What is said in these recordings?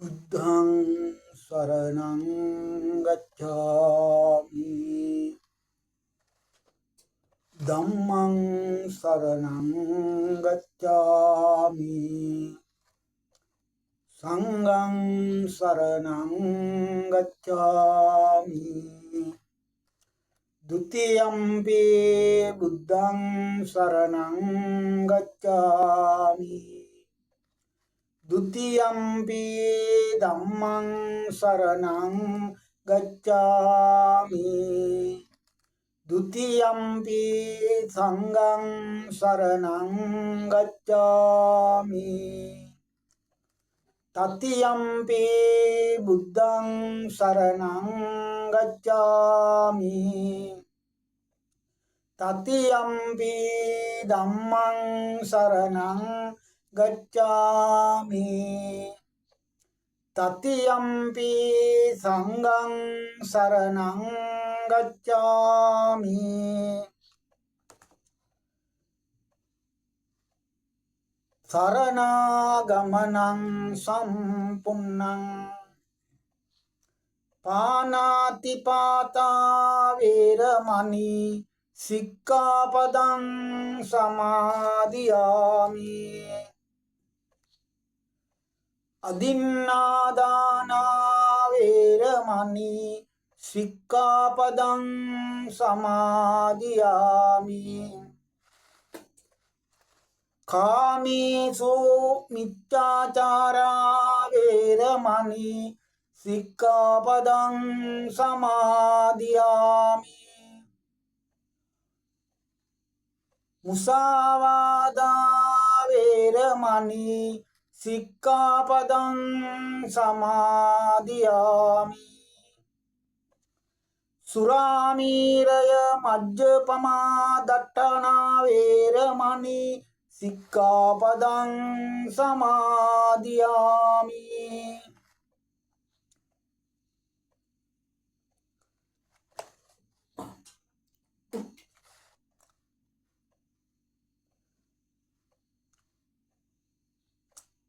බුද්ධං සරණං ගච්ඡාමි ධම්මං සරණං ගච්ඡාමි සංඝං සරණං ගච්ඡාමි ဒုတိယံ පි බුද්ධං සරණං ගච්ඡාමි Dutiyampi dhammang saranang gacchami Dutiyampi sanghang saranang gacchami Tatiyampi buddhang saranang gacchami Tatiyampi dhammang saranang gacchami Tatiyampi sanghang saranang gacchami Saranaagamanang sampunnang Panatipata veramani Sikkapadang samadhiyami Adinādāna veramani Sikkapadang samadhiyami Kāmesu micchācārā veramani Sikkapadang samadhiyami Musāvādā veramani Sikkapadang samadhiyami Suramīraya majjapamā daṭṭana veramani Sikkapadang samadhiyami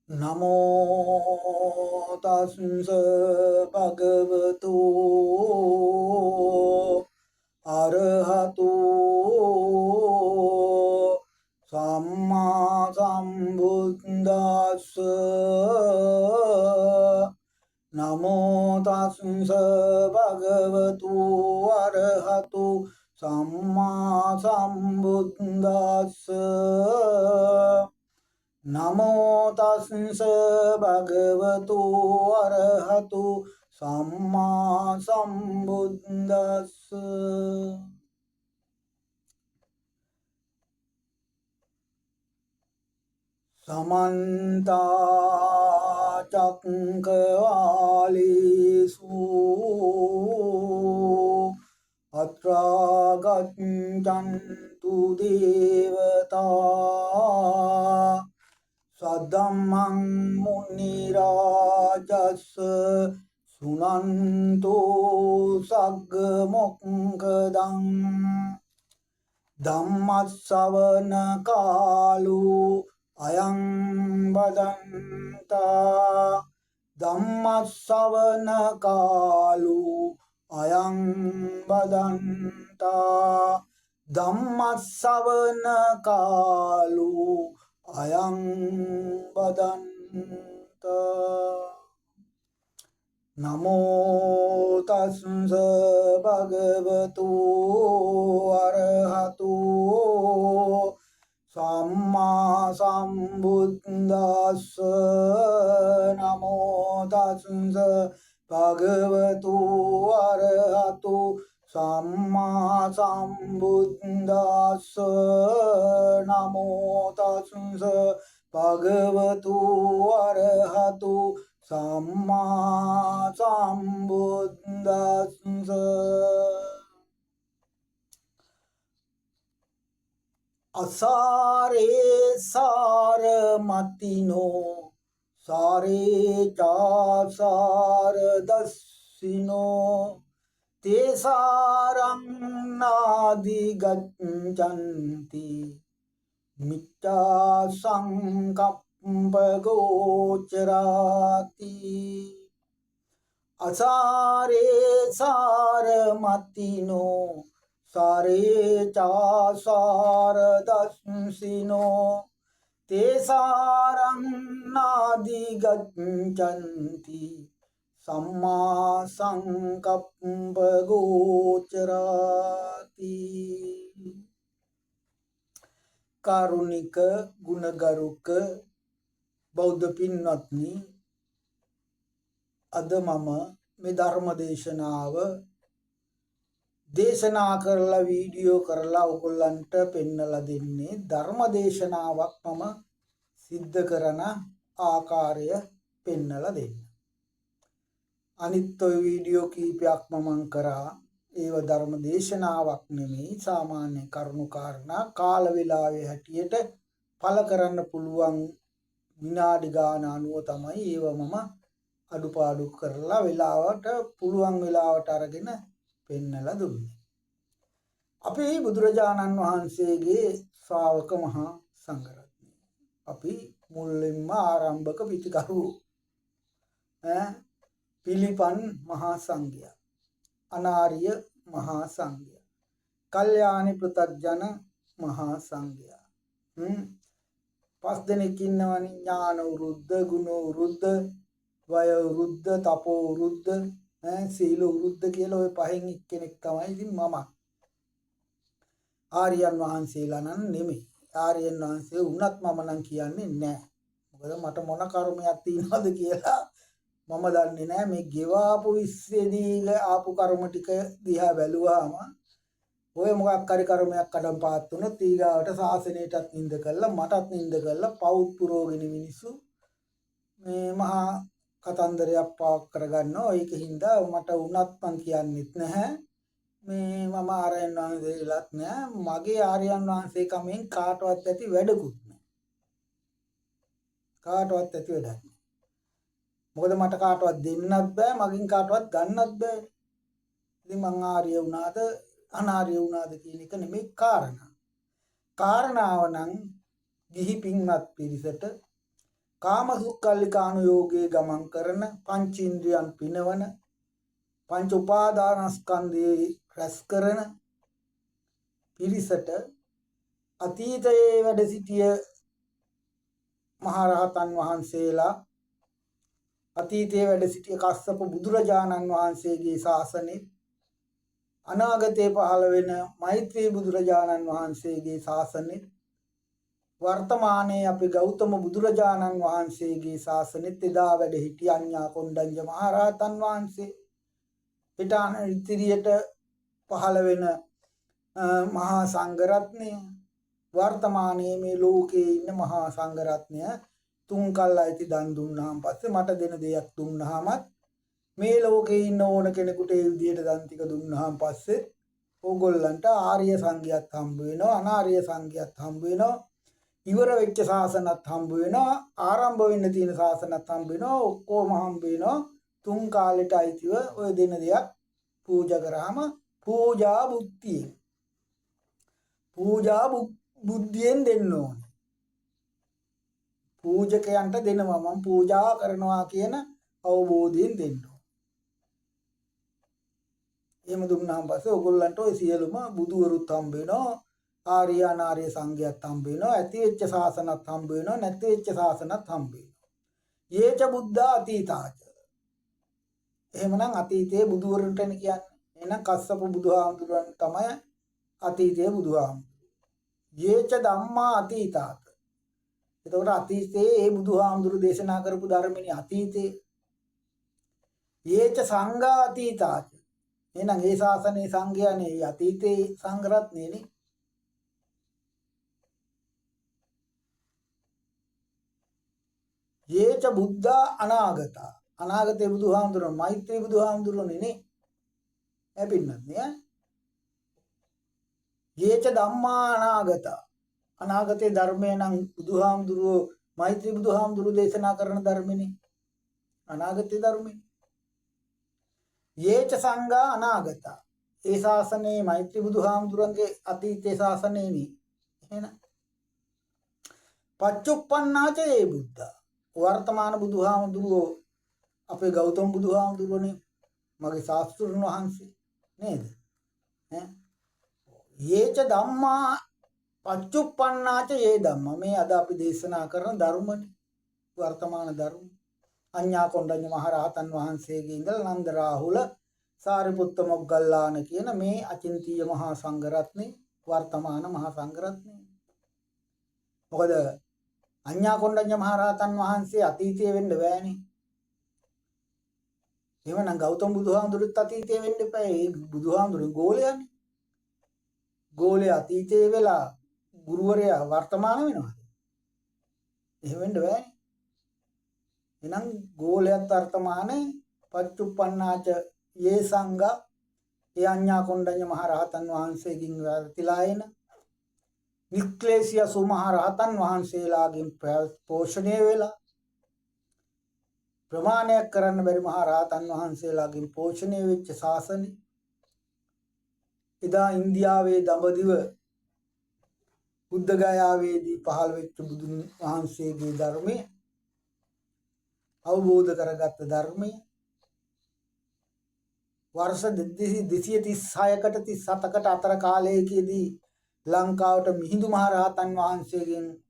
Namo tassa bhagavato arahato samma sambuddhassa Namo tassa bhagavato arahato samma sambuddhassa Namo tassa bhagavato arahato samma sambuddhassa Samanta cakkavalesu atra gaccantu devata Sadhammang munirājassa sunanto sagga mokkadang Dhammasavana kālu ayam badanta Dhammasavana kālu ayam badanta Dhammasavana kālu ayam badanta Namo tassa bhagavato arahato samma sambuddhassa Namo tassa bhagavato arahato samma sambuddhassa Namo tassa bhagavato arahato samma sambuddhassa Asare saramatino sare chasara dassino Tesarang nadi gaccanti Micca sankappa ගෝචරාති අසාරේ සාරමතිනෝ සාරේ චාසාර දස්සිනෝ තේසාරං නාදි ගච්ඡanti සම්මා සංකප්ප ගෝචරාති කාරුණික ගුණගරුක බෞද්ධ පින්වත්නි අද මම මේ ධර්ම දේශනාව දේශනා කරලා වීඩියෝ කරලා ඔයගොල්ලන්ට පෙන්වලා දෙන්නේ ධර්ම දේශනාවක් මම සිද්ධ කරන ආකාරය පෙන්වලා දෙන්න. අනිත් ඔය වීඩියෝ කීපයක් මම කරා ඒව ධර්ම දේශනාවක් නෙමෙයි සාමාන්‍ය කරුණු කාරණා කාල වේලාවේ හැටියට පළ කරන්න පුළුවන් විනාඩි ගාන අනුව තමයි ඒව මම අඩුපාඩු කරලා වෙලාවට පුළුවන් වෙලාවට අරගෙන පෙන්නලා දුන්නේ. අපි බුදුරජාණන් වහන්සේගේ ශ්‍රාවක මහා සංඝරත්නය. අපි මුලින්ම ආරම්භක පිටිකරු පිළිපන් මහා සංඝයා, අනාර්ය මහා සංඝයා, කල්යාණි පෘථග්ජන මහා සංඝයා. පස් දෙනෙක් ඉන්නවනේ ඥාන වෘද්ධ, ගුණ වෘද්ධ, වය වෘද්ධ, තපෝ වෘද්ධ, සීල වෘද්ධ කියලා ওই පහෙන් එක්කෙනෙක් තමයි ඉතින් මම. ආර්යයන් වහන්සේලා නම් නෙමෙයි. ආර්යයන් වහන්සේ වුණත් මම නම් කියන්නේ නැහැ. මොකද මට මොන කර්මයක් තියෙනවද කියලා මම දන්නේ නැහැ. මේ ගෙවාපු විශ්වේදී ආපු කර්ම ටික දිහා බැලුවාම ඔය මොකක් හරි කර්මයක් අඩම් පාත් වුණොත් ඊගාවට සාසනයටත් නිඳ කළා, මටත් නිඳ කළා, පවුත් පුරෝගෙන මිනිස්සු මේ මහා කතන්දරයක් පාක් කරගන්නවා. ඒකින්ද මට උනත් මං කියන්නෙත් නැහැ. මේ මම ආර්යයන් වහන්සේලාත් නෑ. මගේ ආර්යයන් වහන්සේ කමෙන් කාටවත් ඇති වැඩකුත් නෑ. කාටවත් ඇති වැඩක් නෑ. මොකද මට කාටවත් දෙන්නත් බෑ, මගෙන් කාටවත් ගන්නත් බෑ. ඉතින් මං ආර්ය වුණාද අනාර්ය වුණාද කියන එක නෙමෙයි කාරණා. කාරණාව නම් ගිහි පින්වත් පිරිසට කාමසුක්ඛල්ලිකාණු යෝගයේ ගමන් කරන පංචේන්ද්‍රයන් පිනවන පංච උපාදානස්කන්ධයේ රැස් කරන පිරිසට අතීතයේ වැඩ සිටිය මහරහතන් වහන්සේලා, අතීතයේ වැඩ සිටිය කස්සප බුදුරජාණන් වහන්සේගේ ශාසනය, අනාගතයේ පහළ වෙන මෛත්‍රී බුදුරජාණන් වහන්සේගේ ශාසනය, වර්තමානයේ අපි ගෞතම බුදුරජාණන් වහන්සේගේ ශාසනෙත් එදා වැඩ සිටි අඤ්ඤා කොණ්ඩඤ්ඤ මහරහතන් වහන්සේ, පිටාන ඉදිරියට පහළ වෙන මහා සංඝරත්නය, වර්තමානයේ මේ ලෝකයේ ඉන්න මහා සංඝරත්නය තුන් කල් අයිති දන් දුන්නාන් පස්සේ මට දෙන දෙයක් දුන්නාමත් මේ ලෝකේ ඉන්න ඕන කෙනෙකුට ඒ විදිහට දන් ටික දුන්නාන් පස්සේ ඕගොල්ලන්ට ආර්ය සංඝයාත් හම්බ වෙනවා, අනාර්ය සංඝයාත් හම්බ වෙනවා, ඉවර වෙච්ච ශාසනත් හම්බ වෙනවා, ආරම්භ වෙන්න තියෙන ශාසනත් හම්බ වෙනවා, ඔක්කොම හම්බ වෙනවා. තුන් කාලෙට අයිතිව ඔය දෙන දෙයක් පූජා කරාම පූජා බුද්ධියෙන්, පූජා බුද්ධියෙන් දෙන්න ඕනේ. පූජකයන්ට දෙනවා මම පූජා කරනවා කියන අවබෝධයෙන් දෙන්න ඕනේ. එහෙම දුන්නාන් පස්සේ ඔයගොල්ලන්ට ඔය සියලුම බුදුවරුත් හම්බ වෙනවා, ආර්ය අනාර්ය සංඝයාත් හම්බ වෙනවා, ඇති වෙච්ච ශාසනත් හම්බ වෙනවා, නැති වෙච්ච ශාසනත් හම්බ වෙනවා. යේච බුද්ධා අතීතාච. එහෙමනම් අතීතයේ බුදුවරුන්ට කියන්නේ. එහෙනම් කස්සප බුදුහාමුදුරන් තමයි අතීතයේ බුදුහාමුදුරු. යේච ධම්මා අතීතාත. එතකොට අතීතයේ ඒ බුදුහාමුදුරු දේශනා කරපු ධර්මනේ අතීතයේ. යේච සංඝා අතීතාච. එහෙනම් ඒ ශාසනයේ සංඝයානේ අතීතයේ සංඝරත්නේනේ. යේච බුද්ධා අනාගතා. අනාගතේ බුදුහාමුදුරන් මෛත්‍රී බුදුහාමුදුරනේ නේ. හැපින්නත් නේ. යේච ධම්මා අනාගතා. අනාගතේ ධර්මය නම් බුදුහාමුදුරෝ මෛත්‍රී බුදුහාමුදුරු දේශනා කරන ධර්මනේ. අනාගතේ ධර්මනේ. යේච සංඝා අනාගතා. ඒ ශාසනයේ මෛත්‍රී බුදුහාමුදුරන්ගේ අතීතේ ශාසනයනේ. එහෙනම් පච්චුප්පන්නාච ඒ බුද්ධ වර්තමාන බුදුහාමුදුරුවෝ අපේ ගෞතම බුදුහාමුදුරුවනේ මගේ ශාස්ත්‍රඥ වහන්සේ නේද යේච ධම්මා පච්චුප්පන්නාච ඒ ධම්ම මේ අද අපි දේශනා කරන ධර්මනේ වර්තමාන ධර්ම අඤ්ඤා කොණ්ඩඤ්ඤ මහරහතන් වහන්සේගේ ඉඳලා නන්ද රාහුල සාරිපුත්ත මොග්ගල්ලාන කියන මේ අචින්තීය මහා සංඝරත්නේ වර්තමාන මහා සංඝරත්නේ මොකද අඤ්ඤා කොණ්ඩඤ්ඤ මහරහතන් වහන්සේ අතීතයේ වෙන්න බෑනේ එහෙමනම් ගෞතම බුදුහාමුදුරුත් අතීතයේ වෙන්න එපා ඒ බුදුහාමුදුරුන් ගෝලයානේ ගෝලයා අතීතයේ වෙලා ගුරුවරයා වර්තමාන වෙනවාද එහෙම වෙන්න බෑනේ එහෙනම් ගෝලයත් වර්තමානේ පච්චුප්පන්නාච යේ සංඝ ඒ අඤ්ඤා කොණ්ඩඤ්ඤ මහරහතන් වහන්සේගෙන් වැරතිලා එන නික්ලේශිය සුමහරහතන් වහන්සේලාගෙන් පෝෂණය වෙලා ප්‍රමාණයක් කරන්න බැරි මහරහතන් වහන්සේලාගෙන් පෝෂණය වෙච්ච ශාසනය එදා ඉන්දියාවේ දඹදිව බුද්ධ ගයාවේදී පහළ වෙච්ච බුදුන් වහන්සේගේ ධර්මය අවබෝධ කරගත්ත ධර්මය වර්ෂ 236කට 37කට අතර කාලයකදී ලංකාවට මිහිඳු මහරහතන් වහන්සේගෙන්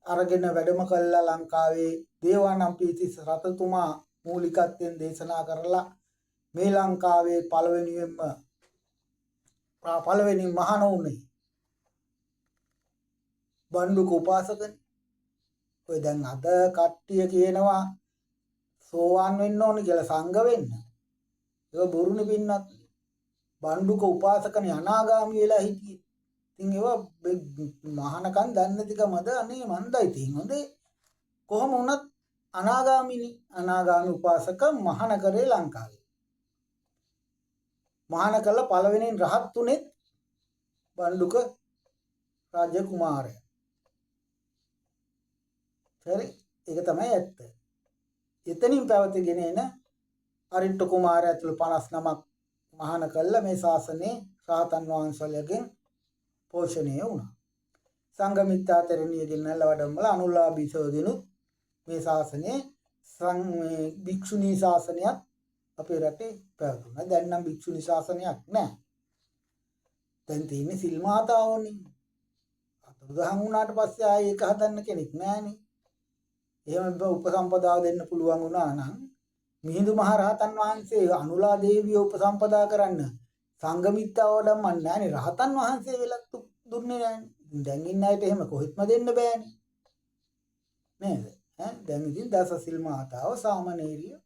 අරගෙන වැඩම කළා ලංකාවේ දේවානම්පියතිස්ස රතතුමා මූලිකත්වයෙන් දේශනා කරලා මේ ලංකාවේ පළවෙනි මහණෝනේ බණ්ඩුක උපාසකනේ ඔය දැන් අද කට්ටිය කියනවා සෝවාන් වෙන්න ඕනේ කියලා සංඝ වෙන්න ඒක බොරුනේ පින්නත් බණ්ඩුක උපාසකනේ අනාගාමී වෙලා හිටියේ ඉතින් ඒවා මහානකම් දන්නේ නැතිකමද අනේ මන්දයි ඉතින් හොඳේ කොහොම වුණත් අනාගාමී උපාසක මහාන කරේ ලංකාවේ මහාන කළ පළවෙනින් රහත් උනේ බණ්ඩුක රාජ කුමාරයා හරි ඒක තමයි ඇත්ත එතනින් පැවතගෙන එන අරිට්ඨ කුමාරයා ඇතුළු 59ක් මහාන කළ මේ ශාසනයේ රහතන් වහන්සේලාගෙන් පෝෂණය වුණා සංඝමිත්තා තෙරණියගෙන් නැලවඩම්මලා අනුලාභී සෝදිනුත් මේ ශාසනයේ භික්ෂුණී ශාසනයක් අපේ රටේ පැවතුණා දැන් නම් භික්ෂුණී ශාසනයක් නැහැ දැන් තියෙන්නේ සිල් මාතාවෝනේ අතුරුදහන් වුණාට පස්සේ ආයේ ඒක හදන්න කෙනෙක් නැහනේ එහෙම උපසම්පදාව දෙන්න පුළුවන් වුණා නම් මිහිඳු මහරහතන් වහන්සේ අනුලා දේවිය උපසම්පදා කරන්න සංඝමිත්තාව වඩම්මන්නේ නැහනේ රහතන් වහන්සේ වෙලක් දුන්නේ නැහනේ දැන් ඉන්න අයට එහෙම කොහෙත්ම දෙන්න බෑනේ නේද දැන් ඉතින් දස සිල් මාතාව සාමණේරිය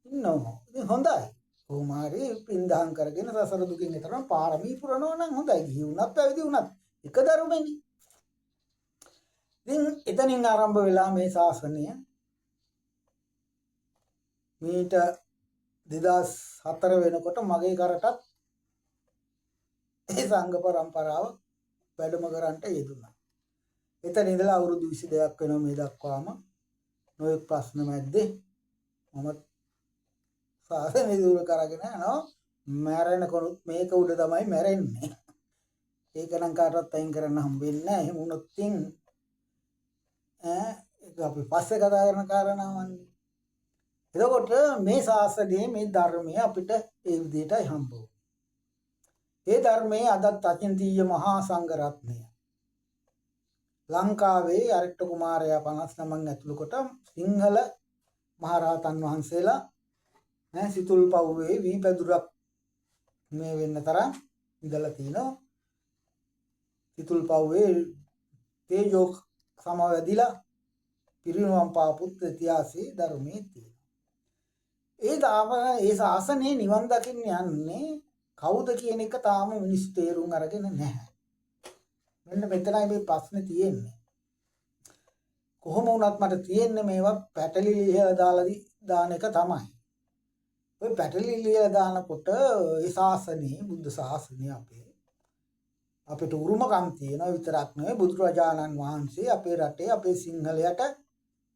ඉන්නවා ඉතින් හොඳයි කොහොම හරි පින්දහම් කරගෙන සසර දුකින් එතරම් පාරමී පුරනවා නම් හොඳයි ගිහි වුණත් පැවිදි වුණත් එක ධර්මෙනේ ඉතින් එතනින් ආරම්භ වෙලා මේ ශාසනය මීට 2004 වෙනකොට මගේ කරටත් ඒ සංඝ පරම්පරාව වැඩම කරන්නට යෙදුණා. එතන ඉඳලා අවුරුදු 22ක් වෙනවා මේ දක්වාම නොයෙක් ප්‍රශ්න මැද්දේ මම ශාසනය දුර කරගෙන යනවා. මැරෙනකොත් මේක උඩ තමයි මැරෙන්නේ. ඒක නම් කාටවත් අයින් කරන්න හම්බෙන්නේ නැහැ. එහෙම වුණොත් ඉතින් ඒක අපි පස්සේ කතා කරන කාරණාවන්නේ. එතකොට මේ ශාසනයේ මේ ධර්මය අපිට ඒ විදිහටයි හම්බ වුනේ. ඒ ධර්මයේ අදත් අචින්තීය මහා සංඝ රත්නය ලංකාවේ අරිට්ඨ කුමාරයා 59න් ඇතුළු කොට සිංහල මහරහතන් වහන්සේලා සිතුල් පව්වේ වීපැදුරක් මේ වෙන්න තරම් ඉඳලා තිනවා. සිතුල් පව්වේ තේජෝ සමවැදිලා පිරිනුවම් පාපුත් ඉතිහාසයේ ධර්මයේ තියෙනවා. ඒ ශාසනයේ නිවන් දකින්න යන්නේ කවුද කියන එක තාම මිනිස්සු තේරුම් අරගෙන නැහැ. මෙන්න මෙතනයි මේ ප්‍රශ්නේ තියෙන්නේ. කොහොම වුණත් මට තියෙන්නේ මේවා පැටලි ලියලා දාන එක තමයි. ඔය පැටලි ලියලා දානකොට ඒ ශාසනයේ බුද්ධ ශාසනය අපිට උරුමකම් තියෙනවා විතරක් නෙවෙයි බුදුරජාණන් වහන්සේ අපේ රටේ අපේ සිංහලයට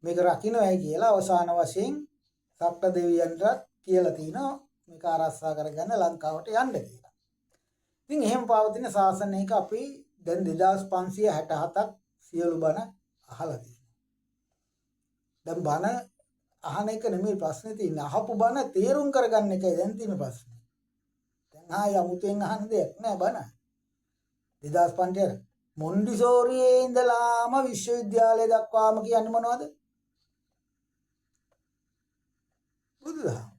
මේක රකින්නයි කියලා අවසාන වශයෙන් සක්‍ර දෙවියන්ට කියලා තිනවා මේක ආරක්ෂා කරගන්න ලංකාවට යන්න කියලා. ඉතින් එහෙම පවතින ශාසනයක අපි දැන් 2567ක් සියලු බණ අහලා තියෙනවා. දැන් බණ අහන එක නෙමෙයි ප්‍රශ්නේ තියෙන්නේ. අහපු බණ තේරුම් කරගන්න එකයි දැන් තියෙන ප්‍රශ්නේ. දැන් අමුතෙන් අහන දෙයක් නෑ බණ. 2005 මොන්ඩිසෝරියේ ඉඳලාම විශ්වවිද්‍යාලය දක්වාම කියන්නේ මොනවද? බුදුදහම.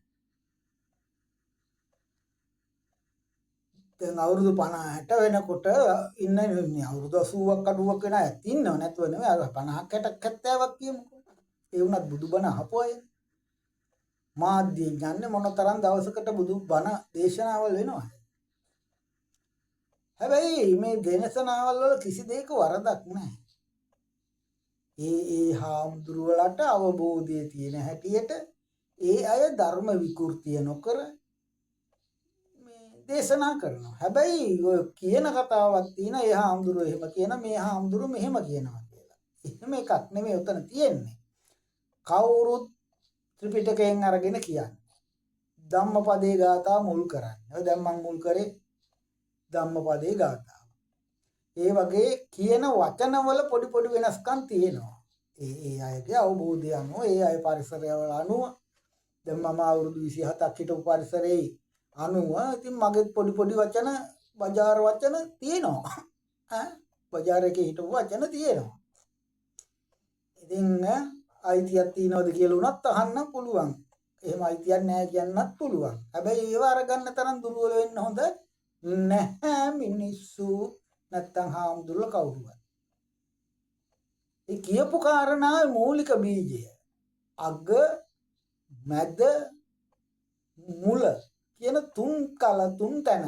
දැන් අවුරුදු 50 60 වෙනකොට ඉන්න අවුරුදු 80ක් 90ක් වෙන අයත් ඉන්නව නැතුව නෙමෙයි 50ක් 60ක් 70ක් කියමුකෝ. ඒ වුණත් බුදුබණ අහපු අය. මාධ්‍ය ඥානේ මොනතරම් දවසකට බුදුබණ දේශනාවල් වෙනවද? හැබැයි මේ දේශනාවල් වල කිසි දෙයක වරදක් නැහැ. ඒ හාමුදුරුවලට අවබෝධය තියෙන හැටියට ඒ අය ධර්ම විකෘතිය නොකර දේශනා කරනවා. හැබැයි ඔය කියන කතාවක් තියෙන ඒ හාමුදුරුවෝ එහෙම කියන මේ හාමුදුරුවෝ මෙහෙම කියනවා කියලා. එහෙම එකක් නෙමෙයි උතන තියෙන්නේ. කවුරුත් ත්‍රිපිටකයෙන් අරගෙන කියන්නේ. ධම්මපදේ ගාථා මුල් කරන්නේ. ඔය දැන් මම මුල් කරේ ධම්මපදේ ගාථා. ඒ වගේ කියන වචනවල පොඩි පොඩි වෙනස්කම් තියෙනවා. ඒ අයගේ අවබෝධය අනුව ඒ අය පරිසරයවල අනුව දැන් මම අවුරුදු 27ක් හිටපු පරිසරයේ අනුව ඉතින් මගේ පොඩි පොඩි වචන බජාර වචන තියෙනවා. බජාර එකේ හිටපු වචන තියෙනවා. ඉතින් අයිතියක් තියනවද කියලා උනත් අහන්න පුළුවන්. එහෙම අයිතියක් නැහැ කියන්නත් පුළුවන්. හැබැයි ඒව අරගන්න තරම් දුර්වල වෙන්න හොඳ නැහැ මිනිස්සු නැත්තම් හාමුදුරුවෝ කවුරුවත්. ඒ කියපු කාරණාවේ මූලික බීජය අග මැද මුල කියන තුන් තැන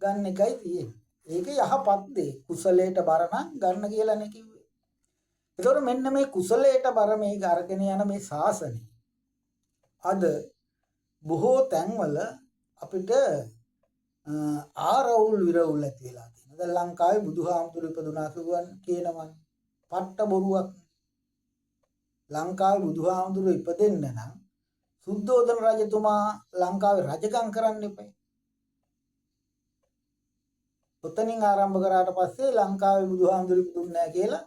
ගන්න එකයි තියෙන්නේ. ඒක යහපත් දේ. කුසලයට බර නම් ගන්න කියලානේ කිව්වේ. ඒතකොට මෙන්න මේ කුසලයට බර මේ අරගෙන යන මේ ශාසනය අද බොහෝ තැන්වල අපිට ආරවුල් විරවුල් ඇති වෙලා තියෙනවා. දැන් ලංකාවේ බුදුහාමුදුරු ඉපදුනා කියනවනේ. පට්ට බොරුවක්. ලංකාවේ බුදුහාමුදුරු ඉපදෙන්න නම් සුද්ධෝදන රජතුමා ලංකාවේ රජකම් කරන්න එපා. ඔතනින් ආරම්භ කරාට පස්සේ ලංකාවේ බුදුහාමුදුරු ඉපදුන්නේ නැහැ කියලා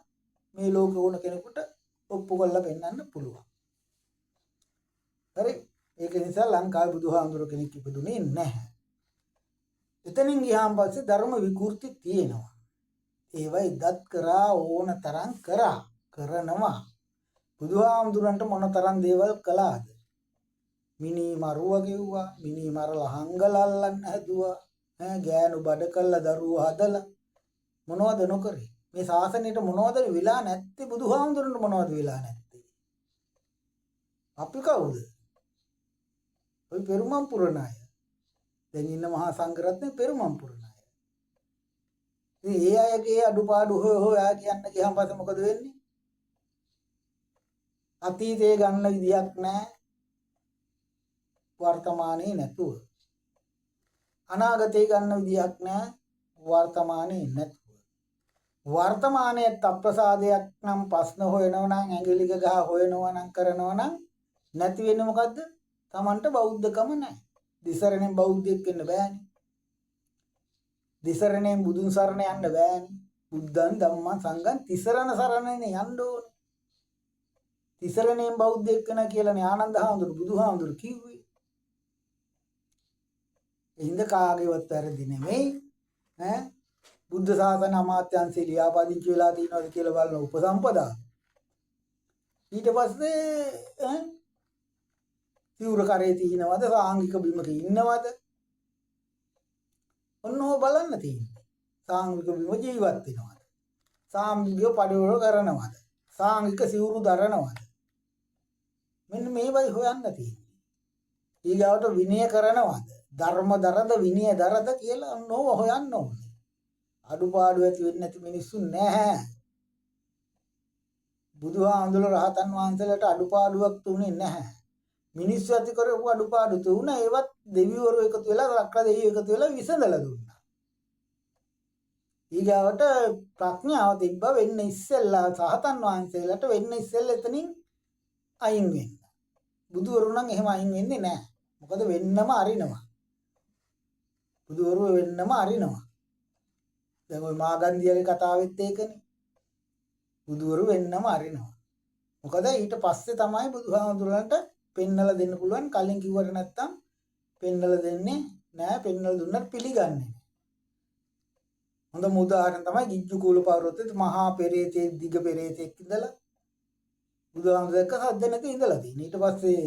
මේ ලෝකේ ඕන කෙනෙකුට ඔප්පු කරලා පෙන්නන්න පුළුවන්. හරි. ඒක නිසා ලංකාවේ බුදුහාමුදුරු කෙනෙක් ඉපදුනේ නැහැ. එතනින් ගියාන් පස්සේ ධර්ම විකෘති තියෙනවා. ඒවයි දත් කරා ඕන තරම් කරනවා. බුදුහාමුදුරන්ට මොන තරම් දේවල් කළාද? මිනි මරුව කිව්වා, මිනි මරලා හංගලල්ලන්න හැදුවා, ගෑනු බඩ කළා දරුවෝ හදලා මොනවද නොකරේ? මේ ශාසනයට මොනවද වෙලා නැත්තේ? බුදුහාමුදුරන්ට මොනවද වෙලා නැත්තේ? අපි කවුද? ඔය පෙරුමන් පුරණ අය. දැන් ඉන්න මහා සංඝරත්නය පෙරුමන් පුරණ අය. ඉතින් ඒ අයගේ අඩුපාඩු හොයා කියන්න ගියාම පස්සේ මොකද වෙන්නේ? අතීතේ ගන්න විදියක් නැහැ. වර්තමානයේ නැතුව. අනාගතේ ගන්න විදියක් නැහැ. වර්තමානයේ නැතුව. වර්තමානයේ අප්‍රසාදයක් නම් ප්‍රශ්න හොයනවා නම් ඇඟිලි ගහ හොයනවා නම් කරනවා නම් නැති වෙන්නේ මොකද්ද? Tamanට බෞද්ධකම නැහැ. දිසරණෙන් බෞද්ධයෙක් වෙන්න බෑනේ. දිසරණෙන් බුදුන් සරණ යන්න බෑනේ. බුද්ධං ධම්මං සංඝං තිසරණ සරණනේ යන්න ඕනේ. තිසරණෙන් බෞද්ධයෙක් වෙන කියලානේ ආනන්ද හාමුදුරු බුදුහාමුදුරු කිව්වේ. ඉන්ද කාගේවත් වැරදි නෙමෙයි. බුද්ධ ශාසන අමාත්‍යංශේ ලියාපදිංචි වෙලා තියෙනවද කියලා බලන උපසම්පදා. ඊට පස්සේ සිවුර කරේ තිනවද සාංගික බිමක ඉන්නවද? ඔන්නෝ බලන්න තියෙන්නේ. සාංගික බිම ජීවත් වෙනවද? සාංගික පඩවල කරනවද? සාංගික සිවුරු දරනවද? මෙන්න මේවයි හොයන්න තියෙන්නේ. ඊගාවට විනය කරනවද? ධර්ම දරද විනය දරද කියලා නෝ හොයන්න ඕනේ. අඩුපාඩු ඇති වෙන්නේ නැති මිනිස්සු නැහැ. බුදුහාමුදුර රහතන් වහන්සේලාට අඩුපාඩුවක් තුනේ නැහැ. මිනිස්සු ඇති කරපු අඩුපාඩු තුන ඒවත් දෙවිවරු එකතු වෙලා රක්ක දෙවියෝ එකතු වෙලා විසඳලා දුන්නා. ඊගාවට ප්‍රඥාව තිබ්බ වෙන්න ඉස්සෙල්ලා රහතන් වහන්සේලාට වෙන්න ඉස්සෙල්ලා එතනින් අයින් වෙන්න. බුදුවරු නම් එහෙම අයින් වෙන්නේ නැහැ. මොකද වෙන්නම අරිනවා. බුදුවරු වෙන්නම අරිනවා. දැන් ওই මාගන්දියගේ කතාවෙත් ඒකනේ. බුදුවරු වෙන්නම අරිනවා. මොකද ඊට පස්සේ තමයි බුදුහාමුදුරන්ට පෙන්නලා දෙන්න පුළුවන්. කලින් කිව්වට නැත්තම් පෙන්නලා දෙන්නේ නෑ. පෙන්නලා දුන්නත් පිළිගන්නේ නෑ. හොඳම උදාහරණ තමයි ගිජ්ජු කුල පර්වතයේ මහා පෙරේතේ දිග පෙරේතෙක් ඉඳලා බුදුහාමුදුර දැක්ක සද්ද නැති ඉඳලා තියෙන. ඊට පස්සේ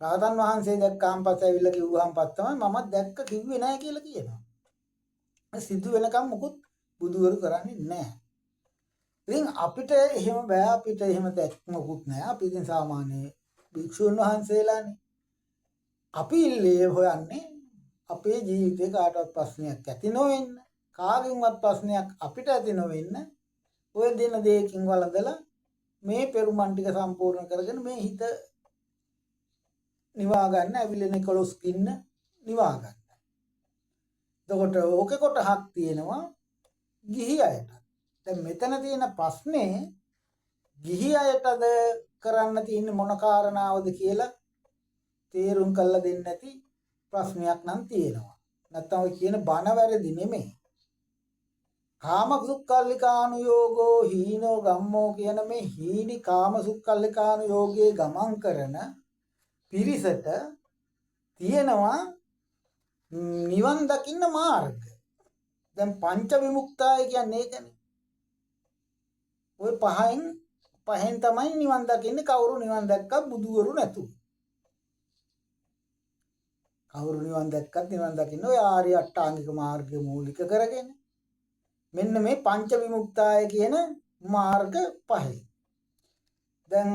රාතන් වහන්සේ දැක්කාම පස්සේ ඇවිල්ලා කිව්වහම පස් තමයි මමත් දැක්ක කිව්වේ නෑ කියලා කියනවා. සිද්ධ වෙනකම් මොකුත් බුදුවරු කරන්නේ නෑ. ඉතින් අපිට එහෙම බෑ. අපිට එහෙම දැක්මකුත් නෑ. අපි ඉතින් සාමාන්‍ය භික්ෂුන් වහන්සේලානේ. අපි ඉල්ලේ හොයන්නේ අපේ ජීවිතේ කාටවත් ප්‍රශ්නයක් ඇති නොවෙන්න, කාගෙන්වත් ප්‍රශ්නයක් අපිට ඇති නොවෙන්න ඔය දෙන දෙයකින් වළඳලා මේ පෙරුමන් ටික සම්පූර්ණ කරගෙන මේ හිත නිවා ගන්න, ඇවිලෙන 11 කින්න නිවා ගන්න. එතකොට ඕකේ කොටහක් තියෙනවා ගිහි අයට. දැන් මෙතන තියෙන ප්‍රශ්නේ ගිහි අයටද කරන්න තියෙන මොන කාරණාවද කියලා තේරුම් කරලා දෙන්නේ නැති ප්‍රශ්නයක් නම් තියෙනවා. නැත්තම් ඔය කියන බණ වැරදි නෙමෙයි. කාමසුක්ඛල්ලිකානුයෝගෝ හීනෝ ගම්මෝ කියන මේ හීනි කාමසුක්ඛල්ලිකානුයෝගයේ ගමන් කරන පිරිසට තියෙනවා නිවන් දකින්න මාර්ග. දැන් පංච විමුක්තාය කියන්නේ ඒකනේ. ওই පහෙන් තමයි නිවන් දකින්නේ. කවුරු නිවන් දැක්කත් බුදුවරු නැතුව. කවුරු නිවන් දැක්කත් නිවන් දකින්න ඔය ආර්ය අෂ්ටාංගික මාර්ගය මූලික කරගෙන මෙන්න මේ පංච විමුක්තාය කියන මාර්ග පහයි. දැන්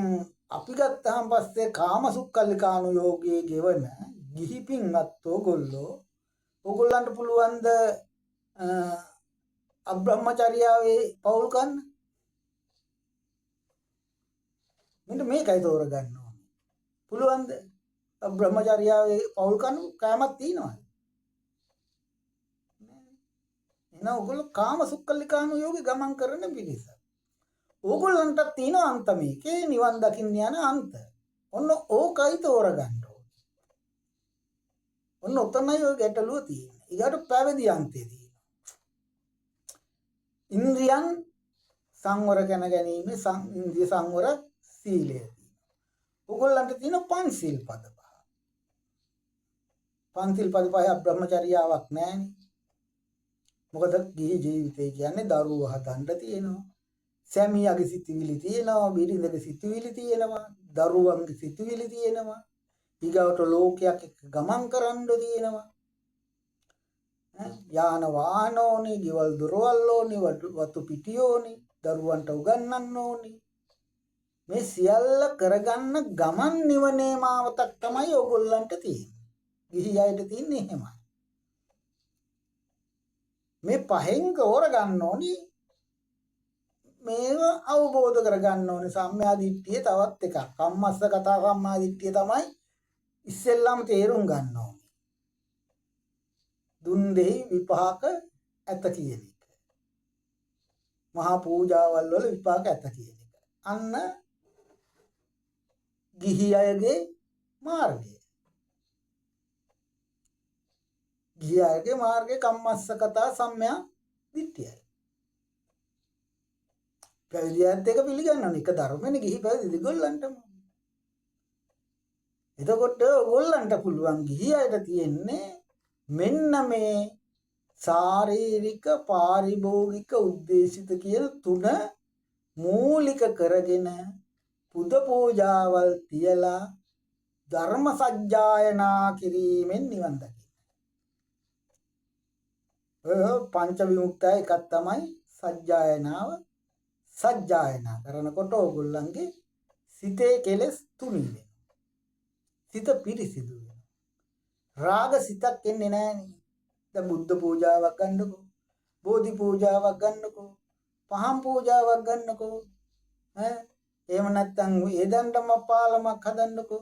අපි ගත්තාම පස්සේ කාමසුක්ඛල්ලිකානුයෝගයේ ගෙවන ගිහි පින්වත් ඕගොල්ලන්ට පුළුවන් ද අබ්‍රහ්මචර්යාවේ පෞල් ගන්න? මෙන්න මේකයි තෝරගන්න ඕනේ. පුළුවන් ද අබ්‍රහ්මචර්යාවේ පෞල් කන්න කෑමක් තියනවද? එහෙනම් ඕගොල්ලෝ කාමසුක්ඛල්ලිකානුයෝගේ ගමන් කරන පිළිස. ඕගොල්ලන්ට තියෙන අන්ත මේකේ නිවන් දකින්න යන අන්ත. ඔන්න ඕකයි තෝරගන්න ඕනේ. ඔන්න ඔතනයි ඔය ගැටලුව තියෙන්නේ. ඊට පැවිදි අන්තේ තියෙනවා. ඉන්ද්‍රියන් සංවර කන ගැනීම ඉන්ද්‍රිය සංවර සීලය තියෙනවා. ඕගොල්ලන්ට තියෙන පංචශීල් පද පහ. පංචශීල් පද පහ බ්‍රහ්මචර්යාවක් නැහැනේ. මොකද ගිහි ජීවිතය කියන්නේ දරුවෝ හදන්න තියෙනවා. සැමියාගේ සිතුවිලි තියෙනවා, බිරිඳගේ සිතුවිලි තියෙනවා, දරුවන්ගේ සිතුවිලි තියෙනවා. ඊගවට ලෝකයක් එක්ක ගමන් කරන්න තියෙනවා. යාන වාහන ඕනේ, ගෙවල් දොරවල් ඕනේ, වතු පිටියෝනේ, දරුවන්ට උගන්වන්න ඕනේ. මේ සියල්ල කරගන්න ගමන් නිවනේ මාවතක් තමයි ඕගොල්ලන්ට තියෙන්නේ. ගිහි අයට තියෙන්නේ එහෙමයි. මේ පහෙන් කෝර ගන්න ඕනේ. මේව අවබෝධ කරගන්න ඕනේ. සම්මා දිට්ඨිය තවත් එකක්. කම්මස්ස කතා සම්මා දිට්ඨිය තමයි ඉස්සෙල්ලාම තේරුම් ගන්න ඕනේ. දුන් දෙහි විපාක ඇත කියන එක. මහා පූජාවල් වල විපාක ඇත කියන එක. අන්න ගිහි අයගේ මාර්ගය. ගිහි අයගේ මාර්ගය කම්මස්ස කතා සම්මා දිට්ඨියයි. පැවිදියත් එක පිළිගන්න ඕනේ. එක ධර්මනේ ගිහි පැවිදි දෙගොල්ලන්ටම. එතකොට ඕගොල්ලන්ට පුළුවන් ගිහි අයට තියෙන්නේ මෙන්න මේ ශාරීරික පාරිභෝගික උද්දේශිත කියන තුන මූලික කරගෙන පුද පූජාවල් තියලා ධර්ම සජ්ජායනා කිරීමෙන් නිවන් දකින්න. පංච විමුක්තය එකක් තමයි සජ්ජායනාව. සජ්ජායනා කරනකොට ඕගොල්ලන්ගේ සිතේ කෙලෙස් තුනී වෙනවා. සිත පිරිසිදු වෙනවා. රාග සිතක් එන්නේ නැහනේ. දැන් බුද්ධ පූජාවක් ගන්නකො, බෝධි පූජාවක් ගන්නකො, පහන් පූජාවක් ගන්නකො. එහෙම නැත්නම් ඒදණ්ඩම පාලමක් හදන්නකො.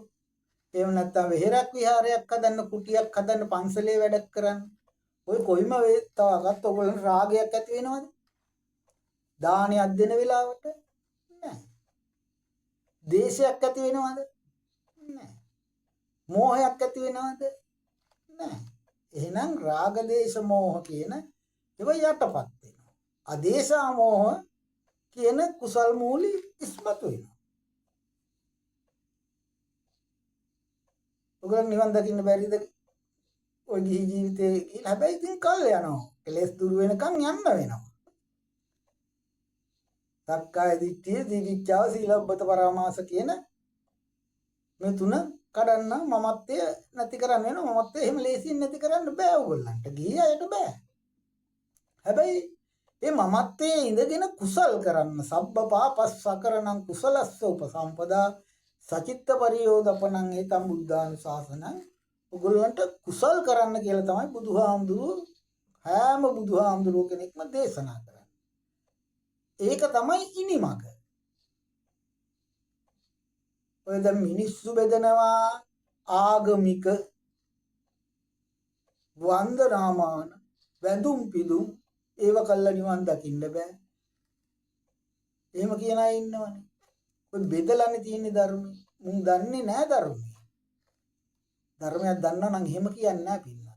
එහෙම නැත්නම් වෙහෙරක් විහාරයක් හදන්න, කුටියක් හදන්න, පන්සලේ වැඩක් කරන්න. ඔය කොයිම වේතාවකත් ඔයගොල්ලන් රාගයක් ඇති වෙනවද? දානයක් දෙන වෙලාවට නැහැ. දේශයක් ඇති වෙනවද? නැහැ. මෝහයක් ඇති වෙනවද? නැහැ. එහෙනම් රාග දේශ මෝහ කියන ඒවා යටපත් වෙනවා. අදේශා මෝහ කියන කුසල් මූලි ඉස්මතු වෙනවා. ඔයගොල්ලන් නිවන් දකින්න බැරිද? ඔය ගිහි ජීවිතේ කියලා. හැබැයි ඉතින් කල් යනවා. කෙලෙස් දුරු වෙනකන් යන්න වෙනවා. සක්කාය දිට්ඨිය, දීවිච්ඡාව, සීලබ්බත පරාමාස කියන මේ තුන කඩන්න මමත්වය නැති කරන්න වෙනවා. මමත්වය එහෙම ලේසියෙන් නැති කරන්න බෑ ඔයගොල්ලන්ට. ගිහි අයට බෑ. හැබැයි මේ මමත්වයේ ඉඳගෙන කුසල් කරන්න සබ්බ පාපස්සකරණං කුසලස්ස උපසම්පදා සචිත්ත පරියෝදපණං ඒතම් බුද්ධානුශාසනං. ඔයගොල්ලන්ට කුසල් කරන්න කියලා තමයි බුදුහාමුදුරුවෝ හැම බුදුහාමුදුරුවෝ කෙනෙක්ම දේශනා කරන්නේ. ඒක තමයි ඉනිමග. ඔය දැන් මිනිස්සු බෙදනවා ආගමික වන්දනාමාන වැඳුම් පිදුම් ඒව කළා නිවන් දකින්න බෑ. එහෙම කියන අය ඉන්නවනේ. ඔය බෙදලානේ තියෙන්නේ ධර්මයේ. මුන් දන්නේ නෑ ධර්මයේ. ධර්මයක් දන්නා නම් එහෙම කියන්නේ නෑ පින්නත්.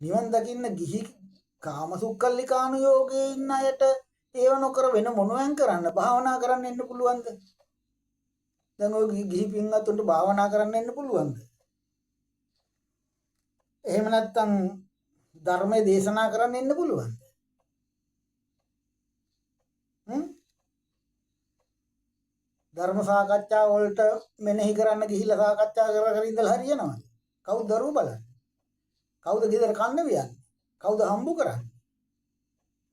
නිවන් දකින්න ගිහි කාමසුක්කල්ලිකාණු යෝගයේ ඉන්න අයට ඒව නොකර වෙන මොනවෙන් කරන්න භාවනා කරන්න එන්න පුළුවන්ද? දැන් ඔය ගිහි පින්නතුන්ට භාවනා කරන්න එන්න පුළුවන්ද? එහෙම නැත්නම් ධර්මයේ දේශනා කරන්න එන්න පුළුවන්ද? ධර්ම සාකච්ඡා වලට මෙනෙහි කරන්න ගිහිල්ලා සාකච්ඡා කර ඉඳලා හරියනවද? කවුද දරුවෝ බලන්නේ? කවුද ගෙදර කන්න වියන්නේ? කවුද හම්බු කරන්නේ?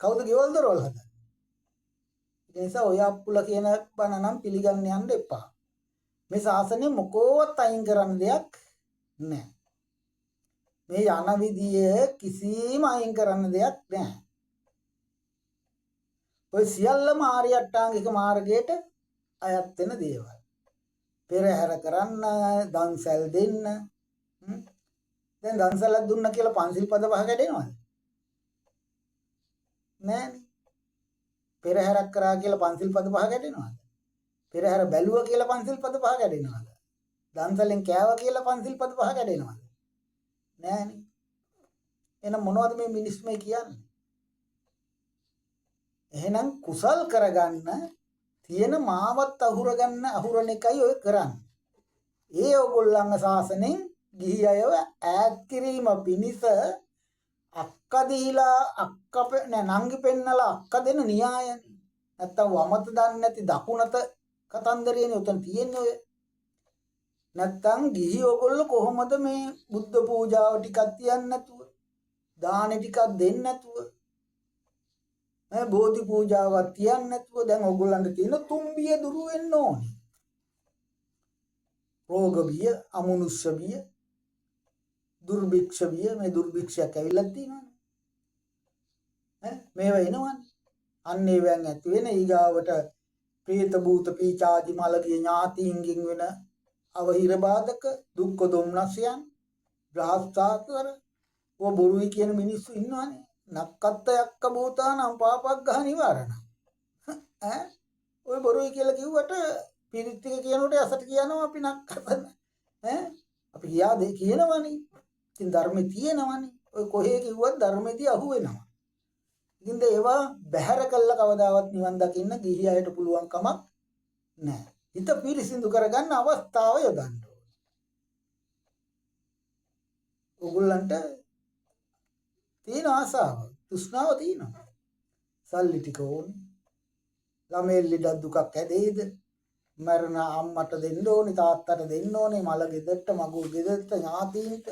කවුද ගෙවල් දොරවල් හදන්නේ? ඒ නිසා ඔය අප්පුල කියන බණ නම් පිළිගන්න යන්න එපා. මේ ශාසනය මොකෝවත් අයින් කරන්න දෙයක් නැහැ. මේ යන විදිය කිසිම අයින් කරන්න දෙයක් නැහැ. ඔය සියල්ලම ආර්ය අෂ්ටාංගික මාර්ගයට අයත් වෙන දේවල්. පෙරහැර කරන්න, දන්සල් දෙන්න. දැන් දන්සලක් දුන්න කියලා පන්සිල් පද පහ කැඩෙනවද? නෑනේ. පෙරහැරක් කරා කියලා පන්සිල් පද පහ කැඩෙනවද? පෙරහැර බැලුවා කියලා පන්සිල් පද පහ කැඩෙනවද? දන්සලෙන් කෑවා කියලා පන්සිල් පද පහ කැඩෙනවද? නෑනේ. එහෙනම් මොනවද මේ මිනිස්සු මේ කියන්නේ? එහෙනම් කුසල් කරගන්න තියෙන මාවත් අහුරගන්න අහුරන එකයි ඔය කරන්නේ. ඒ ඕගොල්ලන්ගේ ශාසනයෙන් ගිහි අයව ඈත් කිරීම පිණිස අක්ක දීලා අක්ක නංගි පෙන්නලා අක්ක දෙන න්‍යායනේ. නැත්තම් වමත දන්නේ නැති දකුණත කතන්දරේනේ උතන් තියෙන්නේ ඔය. නැත්තම් ගිහි ඕගොල්ලෝ කොහොමද මේ බුද්ධ පූජාව ටිකක් තියන්නේ නැතුව දානෙ ටිකක් දෙන්නේ නැතුව බෝධි පූජාවක් තියන්නේ නැතුව දැන් ඕගොල්ලන්ට තියෙන තුම්බිය දුරු වෙන්න ඕනේ. රෝග බිය, අමනුෂ්‍ය බිය, දුර්භික්ෂ බිය මේ දුර්භික්ෂයක් ඇවිල්ලා තියෙනවනේ. මේවා එනවනේ. අන්න ඒවෙන් ඇති වෙන ඊගාවට ප්‍රේත භූත පීචාදි මලගේ ඥාතීන්ගෙන් වෙන අවහිර බාධක දුක්ඛ දොම්නසයන් ග්‍රහස්ථාතර ඔය බොරුයි කියන මිනිස්සු ඉන්නවනේ. නක්කත්ත යක්ක භූතානම් පාපග්ගහ නිවාරණ. ඔය බොරුයි කියලා කිව්වට පිරිත් ටික කියනකොට අසට කියනවා අපි නක්කතන. අපි කියනවනේ. ඉතින් ධර්මයේ තියෙනවනේ. ඔය කොහේ කිව්වත් ධර්මයේදී අහු වෙනවා. ඉතින් ඒවා බැහැර කළා කවදාවත් නිවන් දකින්න ගිහි අයට පුළුවන් කමක් නැහැ. හිත පිරිසිදු කරගන්න අවස්ථාව යොදන්න ඕනේ. ඕගොල්ලන්ට තියෙන ආසාව, තෘෂ්ණාව තියෙනවා. සල්ලි ටික ඕනේ. ළමයි ලෙඩ දුකක් ඇදෙයිද? මරණ අම්මට දෙන්න ඕනේ, තාත්තට දෙන්න ඕනේ, මල ගෙදරට, මගුල් ගෙදරට, ඥාතීන්ට.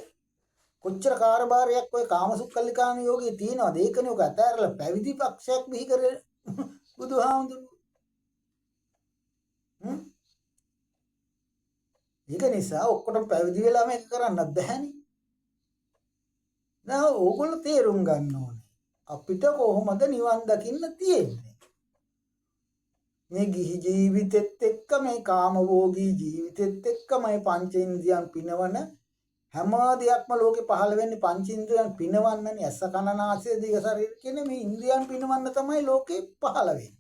කොච්චර කාර්යභාරයක් ඔය කාමසුක්කල්ලිකාණ යෝගයේ තියෙනවද? ඒකනේ ඔක අතහැරලා පැවිදි පක්ෂයක් බිහි කරේ බුදුහාමුදුරුවෝ. ඒක නිසා ඔක්කොටම පැවිදි වෙලා මේක කරන්න බැහැනේ. දැන් ඕගොල්ලෝ තේරුම් ගන්න ඕනේ. අපිට කොහොමද නිවන් දකින්න තියෙන්නේ? මේ ගිහි ජීවිතෙත් එක්ක මේ කාමභෝගී ජීවිතෙත් එක්ක මේ පංචේන්ද්‍රියන් පිනවන හැම දෙයක්ම ලෝකේ පහළ වෙන්නේ පංචේන්ද්‍රියන් පිනවන්නනේ. ඇස කන නාසය දිව ශරීර කියන මේ ඉන්ද්‍රියන් පිනවන්න තමයි ලෝකේ පහළ වෙන්නේ.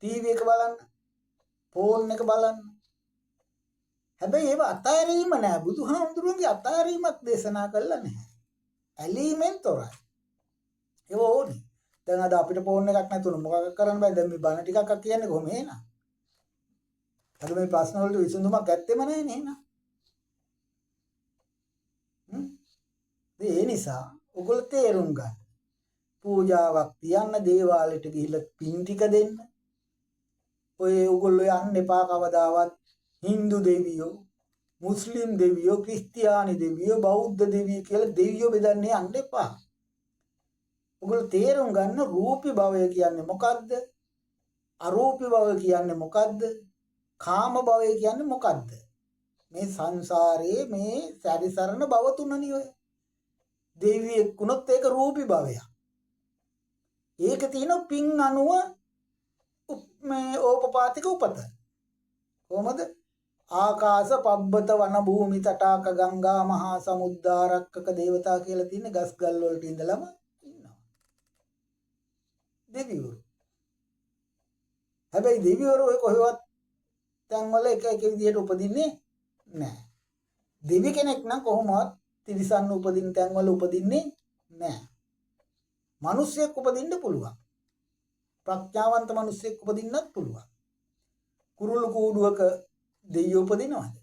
ටීවී එක බලන්න, ෆෝන් එක බලන්න. හැබැයි ඒව අතාරීම නෑ. බුදුහාමුදුරුවන්ගේ අතාරීමක් දේශනා කළා නැහැ. ඇලීමෙන් තොරයි. ඒව ඕනේ. දැන් අද අපිට ෆෝන් එකක් නැතුණු මොකක් කරන්න බෑ. දැන් මේ බණ ටිකක් කියන්නේ කොහොම එහෙනම්? අද මේ ප්‍රශ්න වලට විසඳුමක් ඇත්තෙම නැහැ නේ එහෙනම්. ඒ නිසා ඔයගොල්ලෝ තේරුම් ගන්න. පූජාවක් තියන්න දේවාලයට ගිහිල්ලා පින් ටික දෙන්න. ඔය ඔයගොල්ලෝ යන්න එපා කවදාවත් Hindu දෙවියෝ, මුස්ලිම් දෙවියෝ, ක්‍රිස්තියානි දෙවියෝ, බෞද්ධ දෙවියෝ කියලා දෙවියෝ බෙදන්නේ යන්න එපා. ඔයගොල්ලෝ තේරුම් ගන්න රූපී භවය කියන්නේ මොකද්ද? අරූපී භවය කියන්නේ මොකද්ද? කාම භවය කියන්නේ මොකද්ද? මේ සංසාරයේ මේ සැරිසරන භව තුනනේ ඔය. දෙවියෙක් වුණොත් ඒක රූපී භවයක්. ඒක තියෙන පින් අනුව මේ ඕපපාතික උපත. කොහමද? ආකාශ පබ්බත වන භූමි තටාක ගංගා මහා සමුද්දාරක්කක දේවතා කියලා තියෙන ගස් ගල් වලට ඉඳලම ඉන්නවා. දෙවිවරු. හැබැයි දෙවිවරු ඔය කොහෙවත් තැන්වල එක එක විදිහට උපදින්නේ නැහැ. දෙවි කෙනෙක් නම් කොහොමවත් තිරිසන් උපදින්න තැන්වල උපදින්නේ නැහැ. මිනිස්සෙක් උපදින්න පුළුවන්. ප්‍රඥාවන්ත මිනිස්සෙක් උපදින්නත් පුළුවන්. කුරුළු කූඩුවක දෙයියෝ උපදිනවද?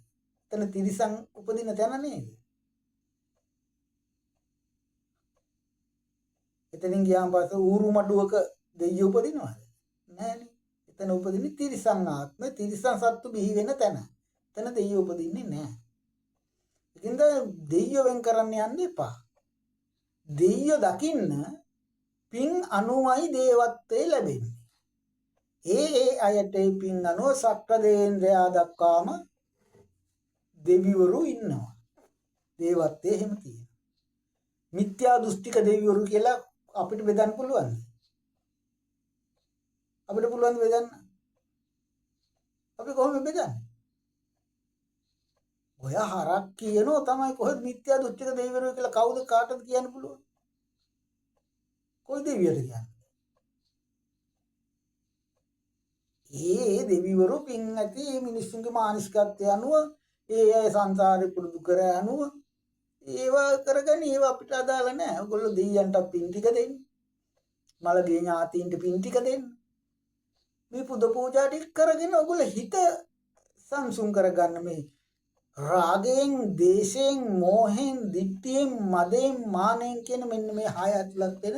එතන තිරිසන් උපදින තැන නේද? එතනින් ගියාම පස්සේ ඌරු මඩුවක දෙයියෝ උපදිනවද? නැහැනේ. එතන උපදින්නේ තිරිසන් ආත්ම, තිරිසන් සත්තු බිහි වෙන තැන. එතන දෙයියෝ උපදින්නේ නැහැ. ඉතින් දෙයියෝ වෙන් කරන්න යන්න එපා. දෙයියෝ දකින්න පින් අනුමයි දේවත්වයේ ලැබෙන්නේ. ඒ අයට පින් අනුව සක්‍ර දේන්ද්‍රයා දක්වාම දෙවිවරු ඉන්නවා. දේවත්වයේ එහෙම තියෙනවා. මිත්‍යා දෘෂ්ටික දෙවිවරු කියලා අපිට බෙදන්න පුළුවන්ද? අපිට පුළුවන් බෙදන්න. අපි කොහොමද බෙදන්නේ? ඔය හරක් කියනෝ තමයි කොහෙද මිත්‍යා දෘෂ්ටික දෙවිවරු කියලා කවුද කාටද කියන්න පුළුවන්? කොයි දෙවියද කියන්නේ? ඒ දෙවිවරු පින් ඇති මිනිස්සුන්ගේ මානසිකත්වය අනුව ඒ අය සංසාරේ පුරුදු කර අනුව ඒවා කරගෙන ඒවා අපිට අදාළ නැහැ. ඔයගොල්ලෝ දෙවියන්ට පින් ටික දෙන්න. මලගේ ඥාතීන්ට පින් ටික දෙන්න. මේ පුද පූජා ටික කරගෙන ඔයගොල්ලෝ හිත සංසුන් කරගන්න. මේ රාගයෙන්, දේශයෙන්, මෝහෙන්, දික්තියෙන්, මදයෙන්, මානෙන් කියන මෙන්න මේ හය ඇතුළත් වෙන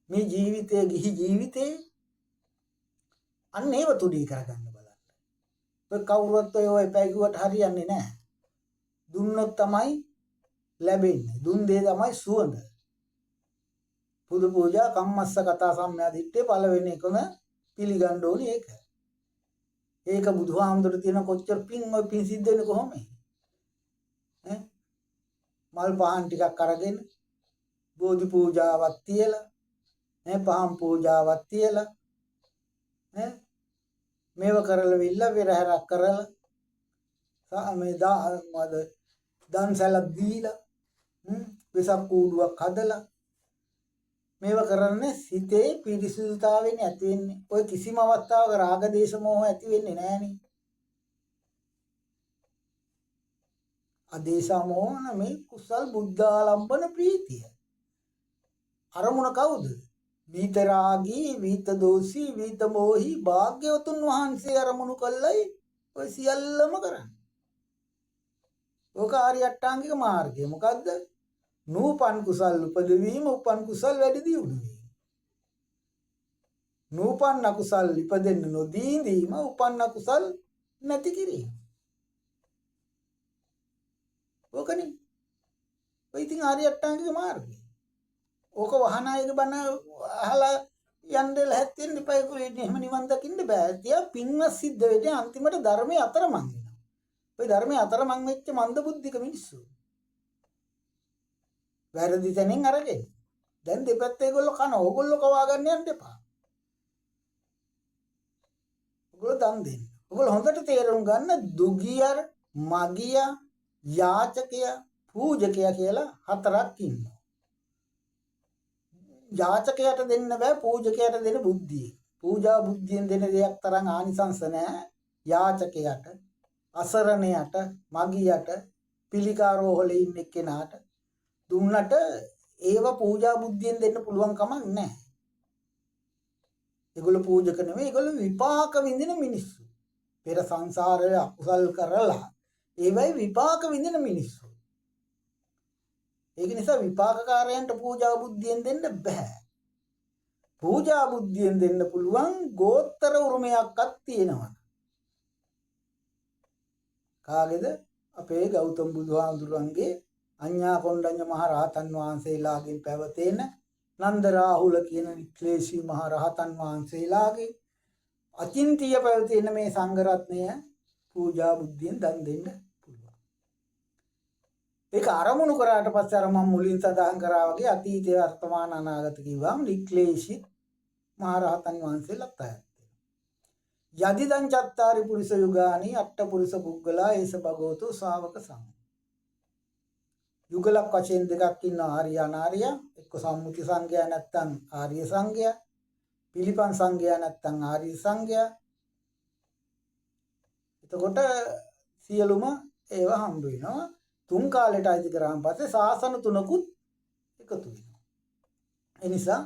මේ ජීවිතයේ ගිහි ජීවිතේ අන්න ඒව තුඩී කරගන්න බලන්න. ඔය කවුරුත් ඔය පැගුවට හරියන්නේ නැහැ. දුන්නොත් තමයි ලැබෙන්නේ. දුන් දේ තමයි සුවඳ. පුදු පූජා කම්මස්ස කතා සම්මාදිට්ඨිය පළවෙනි එකම පිළිගන්න ඕනේ ඒක. ඒක බුදුහාමුදුරු තියෙන කොච්චර පින් ඔය පින් සිද්ධ වෙන්නේ කොහොමද? මල් පහන් ටිකක් අරගෙන බෝධි පූජාවක් තියලා පහන් පූජාවක් තියලා මේව කරලා විල්ල විරහරක් කරලා මේ දන්සලක් දීලා වෙසක් කූඩුවක් හදලා මේව කරන්නේ සිතේ පිරිසිදුතාවෙ නැති වෙන්නේ. ඔය කිසිම අවස්ථාවක රාග දේශ මොහ ඇති වෙන්නේ නැහනේ. අදේශමෝහන මේ කුසල් බුද්ධාලම්බන ප්‍රීතිය. අරමුණ කවුද? විතරාගී, විතදෝෂී, විතමෝහි භාග්‍යවතුන් වහන්සේ අරමුණු කළයි ඔය සියල්ලම කරන්නේ. ඕක ආර්ය අෂ්ටාංගික මාර්ගය. මොකද්ද? නූපන් කුසල් උපදවීම, උපන් කුසල් වැඩි දියුණු වීම. නූපන් අකුසල් ඉපදෙන්න නොදීම, උපන් අකුසල් නැති කිරීම. ඕකනේ. ඔය ඉතින් ආර්ය අෂ්ටාංගික මාර්ගය. ඕක වහනායක බණ අහලා යන්න ලැහැත් වෙන්න එපා. ඒකේ එහෙම නිවන් දකින්න බෑ. තියා පින්වත් සිද්ධ වෙන්නේ අන්තිමට ධර්මයේ අතරමං වෙනවා. ඔය ධර්මයේ අතරමං වෙච්ච මන්ද බුද්ධික මිනිස්සු. වැරදි තැනින් අරගෙන. දැන් දෙපැත්තේ ඒගොල්ලෝ කන. ඕගොල්ලෝ කවා ගන්න යන්න එපා. ඕගොල්ලෝ දන් දෙන්න. ඕගොල්ලෝ හොඳට තේරුම් ගන්න දුගියර, මගියා, යාචකයා, පූජකයා කියලා හතරක් ඉන්නවා. යාචකයට දෙන්න බෑ, පූජකයට දෙන බුද්ධිය. පූජා බුද්ධියෙන් දෙන දෙයක් තරම් ආනිසංස නැහැ. යාචකයට, අසරණයට, මගියට, පිළිකාරෝහලේ ඉන්න කෙනාට දුන්නට ඒව පූජා බුද්ධියෙන් දෙන්න පුළුවන් කමක් නැහැ. ඒගොල්ලෝ පූජක නෙමෙයි, ඒගොල්ලෝ විපාක විඳින මිනිස්සු. පෙර සංසාරය අකුසල් කරලා ඒවයි විපාක විඳින මිනිස්සු. ඒක නිසා විපාකකාරයන්ට පූජා බුද්ධියෙන් දෙන්න බෑ. පූජා බුද්ධියෙන් දෙන්න පුළුවන් ගෝත්‍ර උරුමයක්වත් තියෙනවා. කාගේද? අපේ ගෞතම බුදුහාමුදුරන්ගේ අඤ්ඤා කොණ්ඩඤ්ඤ මහ රහතන් වහන්සේලාගෙන් පැවතෙන නන්ද රාහුල කියන ක්ලේශී මහ රහතන් වහන්සේලාගේ අචින්තිය පැවතෙන මේ සංඝ රත්නය පූජා බුද්ධියෙන් දන් දෙන්න පුළුවන්. ඒක අරමුණු කරාට පස්සේ අර මම මුලින් සඳහන් කරා වගේ අතීතය වර්තමාන අනාගත කිව්වම නික්ලේශී මහ රහතන් වහන්සේලාත් අයත් වෙනවා. යදිදං චත්තාරි පුරිස යුගානි අට්ඨ පුරිස පුද්ගලා ඒස භගවතු ශාවක සංඝ. යුගලක් වශයෙන් දෙකක් ඉන්නවා, ආර්ය අනාර්ය. එක්ක සම්මුති සංඝයා නැත්නම් ආර්ය සංඝයා, පිළිපන් සංඝයා නැත්නම් ආර්ය සංඝයා. එතකොට සියලුම ඒවා හම්බ වෙනවා. තුන් කාලයට අයිති කරාන් පස්සේ ශාසන තුනකුත් එකතු වෙනවා. ඒ නිසා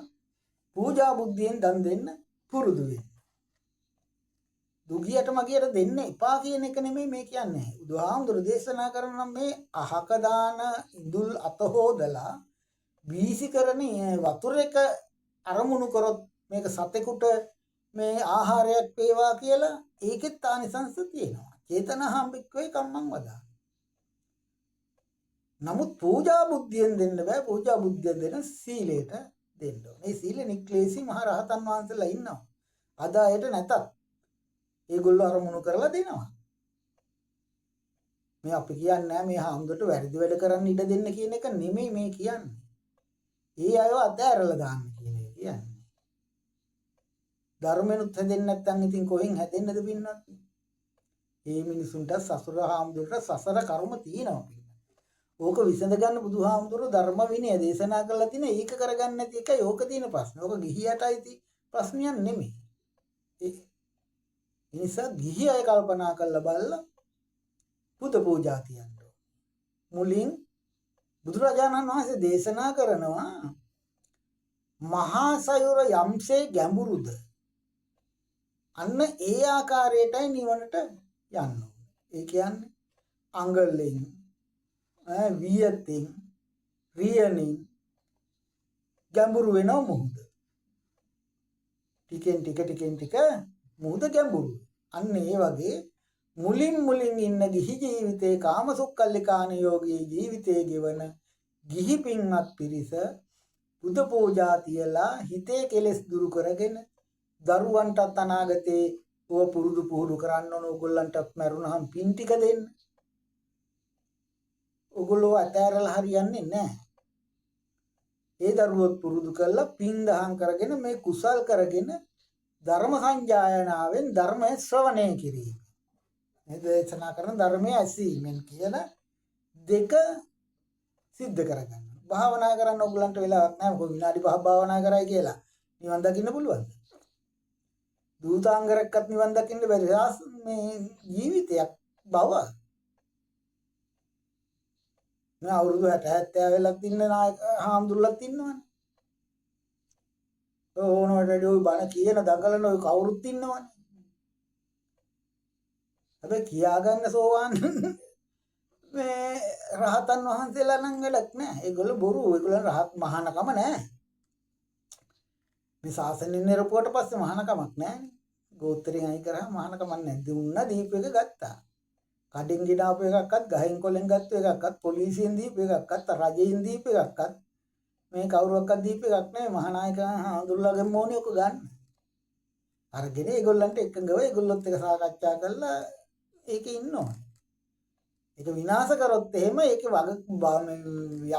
පූජා බුද්ධියෙන් දන් දෙන්න පුරුදු වෙන්න. දුගියට මගියට දෙන්න එපා කියන එක නෙමෙයි මේ කියන්නේ. බුදුහාමුදුරු දේශනා කරන මේ අහක දාන ඉඳුල් අත හොදලා වීසි කරන වතුර එක අරමුණු කරොත් මේක සතෙකුට මේ ආහාරයක් වේවා කියලා ඒකෙත් ආනිසංස තියෙනවා. චේතනහම්බික්වේ කම්මං වදා. නමුත් පූජා බුද්ධියෙන් දෙන්න බෑ. පූජා බුද්ධිය දෙන සීලයට දෙන්න ඕනේ. මේ සීල නික්ලේශී මහ රහතන් වහන්සේලා ඉන්නවා. අද අයට නැතත් ඒගොල්ලෝ අරමුණු කරලා දෙනවා. මේ අපි කියන්නේ මේ හාමුදුරට වැරදි වැඩ කරන්න ඉඩ දෙන්න කියන එක නෙමෙයි මේ කියන්නේ. ඒ අයව අතෑරලා දාන්න කියන එක කියන්නේ. ධර්මෙනුත් හැදෙන්නේ නැත්නම් ඉතින් කොහෙන් හැදෙන්නද පින්නත්? මේ මිනිසුන්ට සසර හාමුදුරට සසර කර්ම තියෙනවා පින්න. ඕක විසඳ ගන්න බුදුහාමුදුරුවෝ ධර්ම විනය දේශනා කරලා තිනේ. ඒක කරගන්න නැති එකයි ඕක තියෙන ප්‍රශ්නේ. ඕක ගිහියටයි තියෙන ප්‍රශ්නයක් නෙමෙයි. ඒ නිසා ගිහි අය කල්පනා කරලා බලලා පුද පූජා තියන්න. මුලින් බුදුරජාණන් වහන්සේ දේශනා කරනවා මහා සයුර යම්සේ ගැඹුරුද අන්න ඒ ආකාරයටයි නිවනට යන්න ඕනේ. ඒ කියන්නේ අඟලෙන් වියතින් රියනින් ගැඹුරු වෙනව මුහුද. ටිකෙන් ටික මුහුද ගැඹුරු. අන්න ඒ වගේ මුලින් ඉන්න ගිහි ජීවිතේ කාමසුක්ඛල්ලිකාන යෝගී ජීවිතේ ගෙවන ගිහි පින්වත් පිරිස බුද පූජා තියලා හිතේ කෙලෙස් දුරු කරගෙන දරුවන්ටත් අනාගතේ ඕව පුරුදු පුහුණු කරන්න ඕන. ඕගොල්ලන්ටත් මරුණහම පින් ටික දෙන්න. ඕගොල්ලෝ අතෑරලා හරියන්නේ නැහැ. ඒ දරුවොත් පුරුදු කරලා පින් දහම් කරගෙන මේ කුසල් කරගෙන ධර්ම සංජායනාවෙන් ධර්මය ශ්‍රවණය කිරීම. මේ දේශනා කරන ධර්මයේ ඇසීමෙන් කියන දෙක සිද්ධ කරගන්න. භාවනා කරන්න ඕගොල්ලන්ට වෙලාවක් නැහැ. මොකද විනාඩි 5ක් භාවනා කරයි කියලා නිවන් දකින්න පුළුවන්ද? දූතාංගරක්වත් නිවන් දකින්න බැරි මේ ජීවිතයක් බව. මේ අවුරුදු 60 70 වෙලක් ඉන්න නායක හාමුදුරුවෝත් ඉන්නවනේ. ඕනවට ඔය බණ කියන දඟලන ඔය කවුරුත් ඉන්නවනේ. හැබැයි කියාගන්න සෝවාන් මේ රහතන් වහන්සේලා නම් වැඩක් නෑ. ඒගොල්ලෝ බොරු. ඒගොල්ලෝ රහත් මහානකම නෑ. මේ ශාසනයෙන් නිරපුවට පස්සේ මහානකමක් නෑනේ. ගෝත්‍රයෙන් අයි කරා මහානකමක් නෑ. දුන්නා දීප එක ගත්තා. කඩින් ගිනාපු එකක්වත් ගහෙන් කොලෙන් ගත්ත එකක්වත් පොලිසියෙන් දීප එකක්වත් රජයෙන් දීප එකක්වත් මේ කවුරුවක්වත් දීප එකක් නෙවෙයි. මහානායකයන් හඳුල්ලාගෙන මොනේ ඔක ගන්න. අරගෙන ඒගොල්ලන්ට එකඟව ඒගොල්ලොත් එක සාකච්ඡා කරලා ඒකේ ඉන්න ඕනේ. ඒක විනාශ කරොත් එහෙම ඒකේ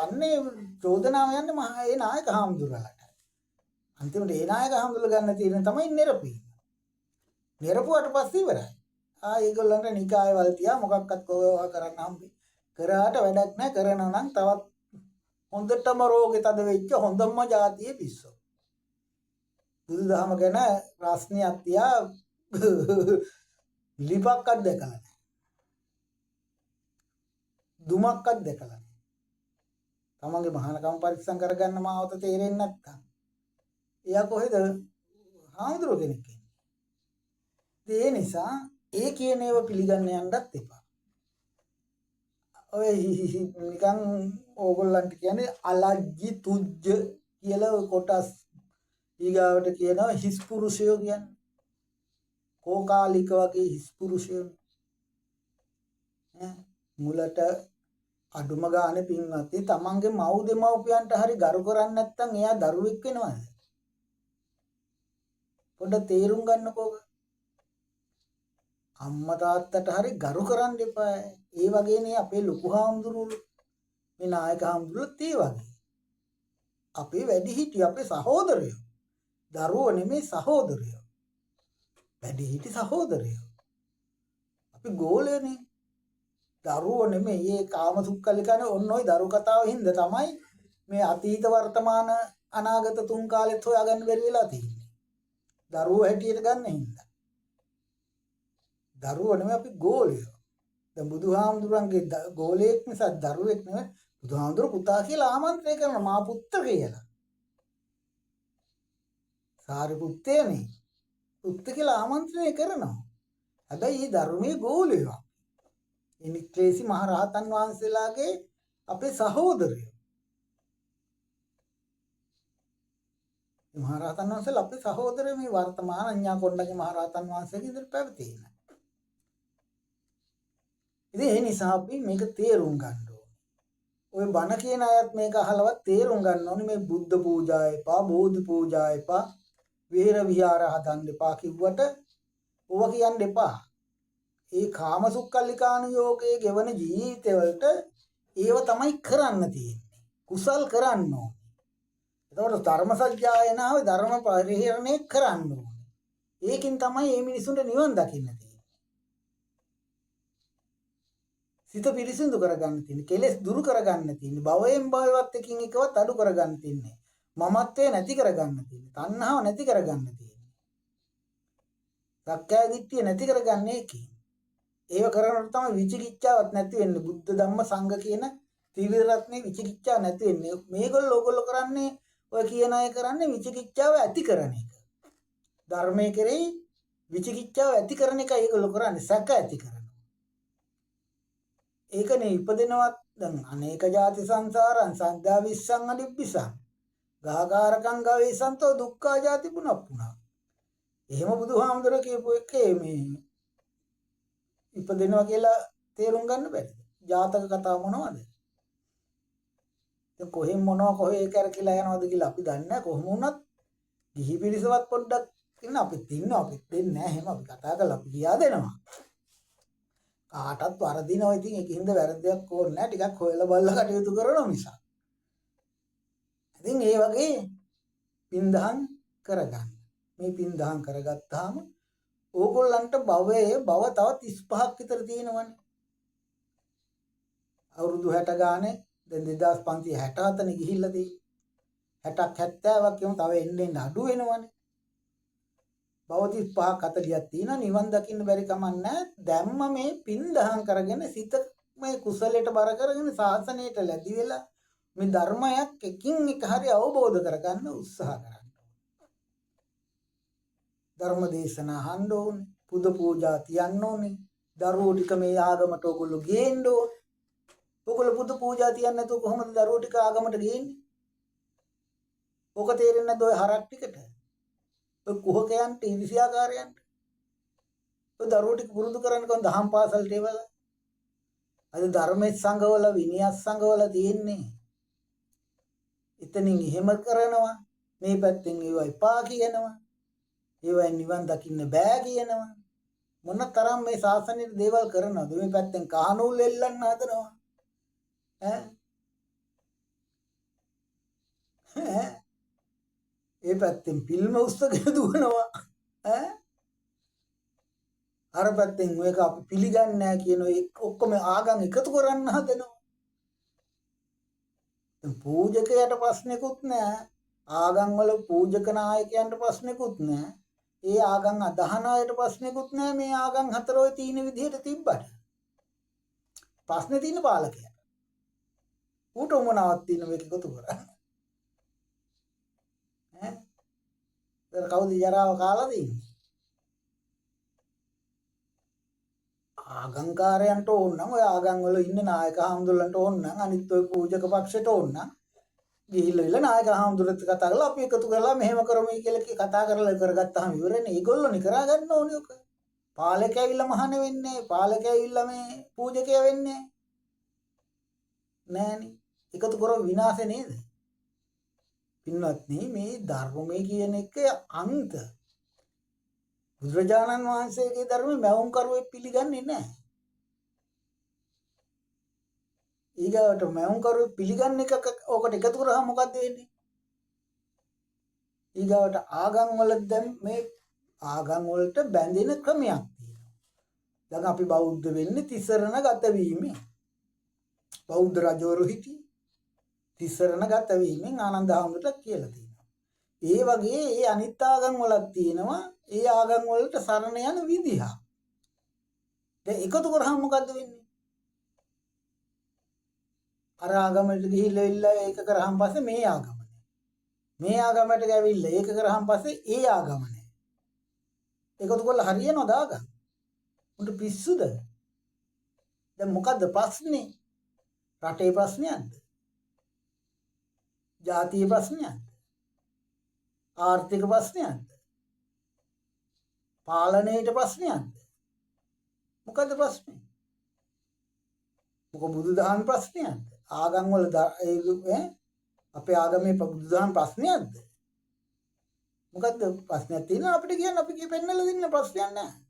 යන්නේ චෝදනාව යන්නේ මහා ඒ නායක හාමුදුරුවලට. අන්තිමට ඒ නායක හාමුදුරුවෝ ගන්න තීරණ තමයි නිරපී. නිරපුවට පස්සේ ඉවරයි. ඒගොල්ලන්ට නිකායවල තියා මොකක්වත් කෝවා කරන්න හම්බෙ. කරාට වැඩක් නැහැ. කරනවා නම් තවත් හොඳටම රෝගෙ තද වෙච්ච හොඳම જાතියේ පිස්සෝ. බුදුදහම ගැන ප්‍රශ්නයක් තියා ලිපක්වත් දැකලා නැහැ. දුමක්වත් දැකලා නැහැ. තමන්ගේ මහානකම පරිස්සම් කරගන්න මාවත තේරෙන්නේ නැත්තම් එයා කොහෙද හාමුදුරුවෝ කෙනෙක් ඉන්නේ. ඒ නිසා ඒ කියන ඒවා පිළිගන්න යන්නත් එපා. ඔය නිකන් ඕගොල්ලන්ට කියන්නේ අලජ්ජි තුජ්ජ කියලා කොටස් ඊගාවට කියනවා හිස් පුරුෂයෝ කියන්නේ. කෝකාලික වගේ හිස් පුරුෂයෝ. මුලට අඩුම ගානේ පින්වත්නි තමන්ගේ මව් දෙමව්පියන්ට හරි ගරු කරන්නේ නැත්නම් එයා දරුවෙක් වෙනවද? පොඩ්ඩක් තේරුම් ගන්නකෝ. අම්මා තාත්තට හරි ගරු කරන්න එපා. ඒ වගේනේ අපේ ලොකු හාමුදුරුවෝ මේ නායක හාමුදුරුවෝත් ඒ වගේ. අපේ වැඩිහිටියෝ අපේ සහෝදරයෝ. දරුවෝ නෙමෙයි සහෝදරයෝ. වැඩිහිටි සහෝදරයෝ. අපි ගෝලයනේ. දරුවෝ නෙමෙයි. ඒ කාමසුක්කලිකනේ ඔන්න ඔය දරු කතාව හින්දා තමයි මේ අතීත වර්තමාන අනාගත තුන් කාලෙත් හොයාගන්න බැරි වෙලා තියෙන්නේ. දරුවෝ හැටියට ගන්න හින්දා. දරුවෝ නෙමෙයි අපි ගෝලයෝ. දැන් බුදුහාමුදුරන්ගේ ගෝලයෙක් නිසා දරුවෙක් නෙමෙයි. බුදුහාමුදුර පුතා කියලා ආමන්ත්‍රණය කරනවා මා පුත්‍ර කියලා. සාරිපුත්තේනේ. පුත්‍ර කියලා ආමන්ත්‍රණය කරනවා. හැබැයි මේ ධර්මයේ ගෝලයෝ. ඉනික්ලේසි මහ රහතන් වහන්සේලාගේ අපේ සහෝදරයෝ. මහ රහතන් වහන්සේලා අපේ සහෝදරයෝ මේ වර්තමාන අඤ්ඤා කොණ්ඩගේ මහ රහතන් වහන්සේගේ ඉදිරියට පැවතීන. ඉතින් ඒ නිසා අපි මේක තේරුම් ගන්න ඕනේ. ඔය බණ කියන අයත් මේක අහලවත් තේරුම් ගන්න ඕනේ මේ බුද්ධ පූජා එපා, බෝධි පූජා එපා, විහෙර විහාර හදන්න එපා කිව්වට ඕවා කියන්න එපා. ඒ කාමසුක්කල්ලිකානුයෝගයේ ගෙවන ජීවිතවලට ඒව තමයි කරන්න තියෙන්නේ. කුසල් කරන්න ඕනේ. එතකොට ධර්ම සත්‍යයනාව ධර්ම පරිහරණය කරන්න ඕනේ. ඒකින් තමයි මේ මිනිසුන්ට නිවන් දකින්න තියෙන්නේ. සිත පිරිසිදු කරගන්න තියෙන්නේ. කෙලෙස් දුරු කරගන්න තියෙන්නේ. භවයෙන් භවවත් එකින් එකවත් අඩු කරගන්න තියෙන්නේ. මමත්වය නැති කරගන්න තියෙන්නේ. තණ්හාව නැති කරගන්න තියෙන්නේ. සක්කාය දිට්ඨිය නැති කරගන්නේ ඒකේ. ඒව කරනකොට තමයි විචිකිච්ඡාවක් නැති වෙන්නේ. බුද්ධ ධම්ම සංඝ කියන ත්‍රිවිධ රත්නේ විචිකිච්ඡාව නැති වෙන්නේ. මේගොල්ලෝ ඕගොල්ලෝ කරන්නේ ඔය කියන අය කරන්නේ විචිකිච්ඡාව ඇති කරන එක. ධර්මයේ කෙරෙහි විචිකිච්ඡාව ඇති කරන එක ඒගොල්ලෝ කරන්නේ සැක ඇති කරනවා. ඒකනේ ඉපදෙනවත් දැන් අනේක ಜಾති සංසාරං සද්දා විස්සං අනිබ්බිසං ගාකාරකං ගවේසන්තෝ දුක්ඛා ಜಾති පුනප්පුනා. එහෙම බුදුහාමුදුර කියපු එකේ මේ ඉපදෙනවා කියලා තේරුම් ගන්න බැරිද? ජාතක කතා මොනවද? දැන් කොහෙන් මොනවා කොහේ කරකිලා යනවද කියලා අපි දන්නේ නැහැ. කොහොම වුණත් ගිහි පිරිසවත් පොඩ්ඩක් ඉන්න අපිත් ඉන්නවා. අපිත් දෙන්නේ නැහැ. එහෙම අපි කතා කරලා අපි කියා දෙනවා. කාටත් වරදිනවා. ඉතින් ඒකින්ද වැරද්දක් ඕනේ නැහැ. ටිකක් හොයලා බලලා කටයුතු කරනවා මිසක්. ඉතින් ඒ වගේ පින්දහම් කරගන්න. මේ පින්දහම් කරගත්තාම ඕගොල්ලන්ට භවයේ භව තව 35ක් විතර තියෙනවනේ. අවුරුදු 60 ගානේ දැන් 2567 ගිහිල්ලා තියෙන්නේ. 60ක් 70ක් කියමු තව එන්න අඩු වෙනවනේ. භව 35ක් 40ක් තියෙනවා නිවන් දකින්න බැරි කමක් නැහැ. දැම්ම මේ පින්දහම් කරගෙන සිත මේ කුසලයට බර කරගෙන සාසනයට ලැබි වෙලා මේ ධර්මයක් එකින් එක හරි අවබෝධ කරගන්න උත්සාහ කරන්න. ධර්ම දේශනා අහන්න ඕනේ. පුද පූජා තියන්න ඕනේ. දරුවෝ ටික මේ ආගමට ඔයගොල්ලෝ ගේන්න ඕනේ. ඔයගොල්ලෝ පුද පූජා තියන්නේ නැතුව කොහොමද දරුවෝ ටික ආගමට ගේන්නේ? ඔක තේරෙන්නේ නැද්ද ඔය හරක් ටිකට? ඔය කුහකයන්ට ඉරිසියාකාරයන්ට. ඔය දරුවෝ ටික පුරුදු කරන්න කොහොමද දහම් පාසල් ටේවල? අද ධර්මයේ සංගවල විනයස් සංගවල තියෙන්නේ. එතනින් එහෙම කරනවා. මේ පැත්තෙන් ඒවා එපා කියනවා. ඒවෙන් නිවන් දකින්න බෑ කියනවා. මොන තරම් මේ ශාසනයේ දේවල් කරනවද? මේ පැත්තෙන් කානූල් එල්ලන්න හදනවා. ඒ පැත්තෙන් ෆිල්ම් උස්සගෙන දුවනවා. අර පැත්තෙන් මේක අපි පිළිගන්නේ නැහැ කියන ඔක්කොම ආගම් එකතු කරන්න හදනවා. දැන් පූජකයාට ප්‍රශ්නකුත් නැහැ. ආගම් වල පූජක නායකයන්ට ප්‍රශ්නකුත් නැහැ. ඒ ආගම් අදහන අයට ප්‍රශ්නකුත් නැහැ. මේ ආගම් හතර ඔය තීන විදිහට තිබ්බට. ප්‍රශ්නේ තියෙන පාලකයා. ඌට උමනාවක් තියෙන මේක එකතු කරන්න. ඈ ඒක කවුද ජරාව කාලා තියෙන්නේ? ආගම්කාරයන්ට ඕන නම් ඔය ආගම් වල ඉන්න නායක හාමුදුරන්ට ඕන නම් අනිත් ඔය පූජක පක්ෂයට ඕන නම් ගිහිල්ලා නායක හාමුදුරුවොත් කතා කරලා අපි එකතු කරලා මෙහෙම කරමු කියලා කතා කරලා කරගත්තාම ඉවරනේ. ඒගොල්ලෝනේ කරගන්න ඕනේ ඔක. පාලකයා ඇවිල්ලා මහාන වෙන්නේ, පාලකයා ඇවිල්ලා මේ පූජකයා වෙන්නේ නෑනේ. එකතු කරව විනාශේ නේද? පින්වත්නි මේ ධර්මයේ කියන එක අන්ත බුදුරජාණන් වහන්සේගේ ධර්මයේ මැවුම් කරුවෙක් පිළිගන්නේ නැහැ. ඊගාවට මැවුම් කරුවෙක් පිළිගන්න එක ඔකට එකතු කරාම මොකද්ද වෙන්නේ? ඊගාවට ආගම් වල දැන් මේ ආගම් වලට බැඳෙන ක්‍රමයක් තියෙනවා. දැන් අපි බෞද්ධ වෙන්නේ තිසරණ ගත වීමෙන්. බෞද්ධ රජවරු හිටියේ තිසරණ ගත වීමෙන් ආනන්ද හාමුදුරුවෝ කියලා තියෙනවා. ඒ වගේ ඒ අනිත් ආගම් වලක් තියෙනවා. ඒ ආගම් වලට සරණ යන විදිහ. දැන් එකතු කරාම මොකද්ද වෙන්නේ? අර ආගමට ගිහිල්ලා ඉල්ලා ඒක කරාම පස්සේ මේ ආගමනේ. මේ ආගමට ගිහිල්ලා ඒක කරාම පස්සේ ඒ ආගමනේ. එකතු කරලා හරියනවද ආගම? උන්ට පිස්සුද? දැන් මොකද්ද ප්‍රශ්නේ? රටේ ප්‍රශ්නයක්ද? ජාතිය ප්‍රශ්නයක්ද? ආර්ථික ප්‍රශ්නයක්ද? පාලනයේට ප්‍රශ්නයක්ද? මොකද්ද ප්‍රශ්නේ? මොකද බුදුදහම ප්‍රශ්නයක්ද? ආගම් වල අපේ ආගමේ බුදුදහම ප්‍රශ්නයක්ද? මොකද්ද ප්‍රශ්නයක් තියෙනවා අපිට කියන්න අපි පෙන්නලා දෙන්න ප්‍රශ්නයක් නැහැ.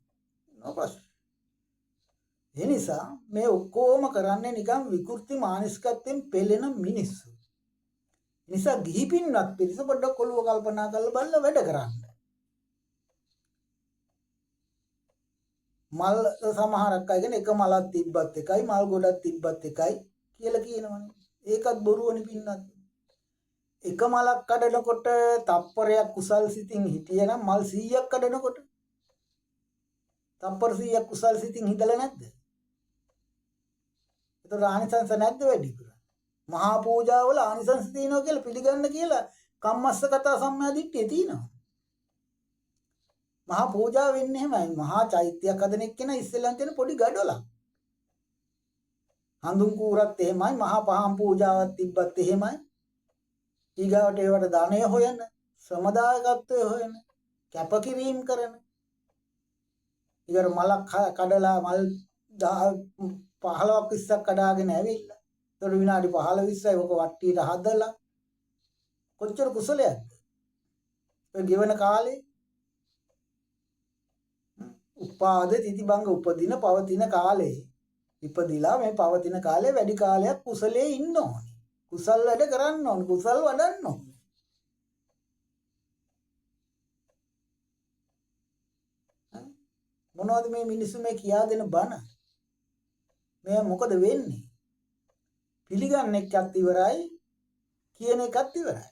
නෝ ප්‍රශ්න. ඒ නිසා මේ ඔක්කොම කරන්නේ නිකන් විකෘති මානසිකත්වයෙන් පෙළෙන මිනිස්සු. නිසා ගිහි පින්වත් පිරිස පොඩ්ඩක් ඔළුව කල්පනා කරලා බලලා වැඩ කරන්න. මල් සමහරක් අයගෙන එක මලක් තිබ්බත් එකයි මල් ගොඩක් තිබ්බත් එකයි කියලා කියනවනේ. ඒකත් බොරුවනේ පින්නත්. එක මලක් කඩනකොට තප්පරයක් කුසල් සිතින් හිටියනම් මල් 100ක් කඩනකොට තප්පර 100ක් කුසල් සිතින් හිතලා නැද්ද? ඒතර ආනිසංස නැද්ද වැඩි පුරා? මහා පූජාවල ආනිසංස තියෙනවා කියලා පිළිගන්න කියලා කම්මස්ස කතා සම්මාදිට්ඨිය තියෙනවා. මහා පූජා වෙන්නේ එහෙමයි. මහා චෛත්‍යයක් හදන එක්කෙනා ඉස්සෙල්ලන් තියෙන පොඩි gadolak. හඳුන් කූරත් එහෙමයි, මහා පහන් පූජාවක් තිබ්බත් එහෙමයි. ඊගාවට ඒවට ධනය හොයන, ශ්‍රමදායකත්වය හොයන, කැපකිරීම කරන. ඊගර මලක් කඩලා මල් 15ක් 20ක් කඩාගෙන ඇවිල්ලා. ඒතර විනාඩි 15 20යි ඔක වට්ටියට හදලා කොච්චර කුසලයක්ද? ඔය ගෙවන කාලේ උපාද තිතිබංග උපදින පවතින කාලේ ඉපදිලා මේ පවතින කාලේ වැඩි කාලයක් කුසලයේ ඉන්න ඕනේ. කුසල් වැඩ කරන්න ඕනේ. කුසල් වඩන්න ඕනේ. මොනවද මේ මිනිස්සු මේ කියා දෙන බණ? මේ මොකද වෙන්නේ? පිළිගන්න එකත් ඉවරයි, කියන එකත් ඉවරයි.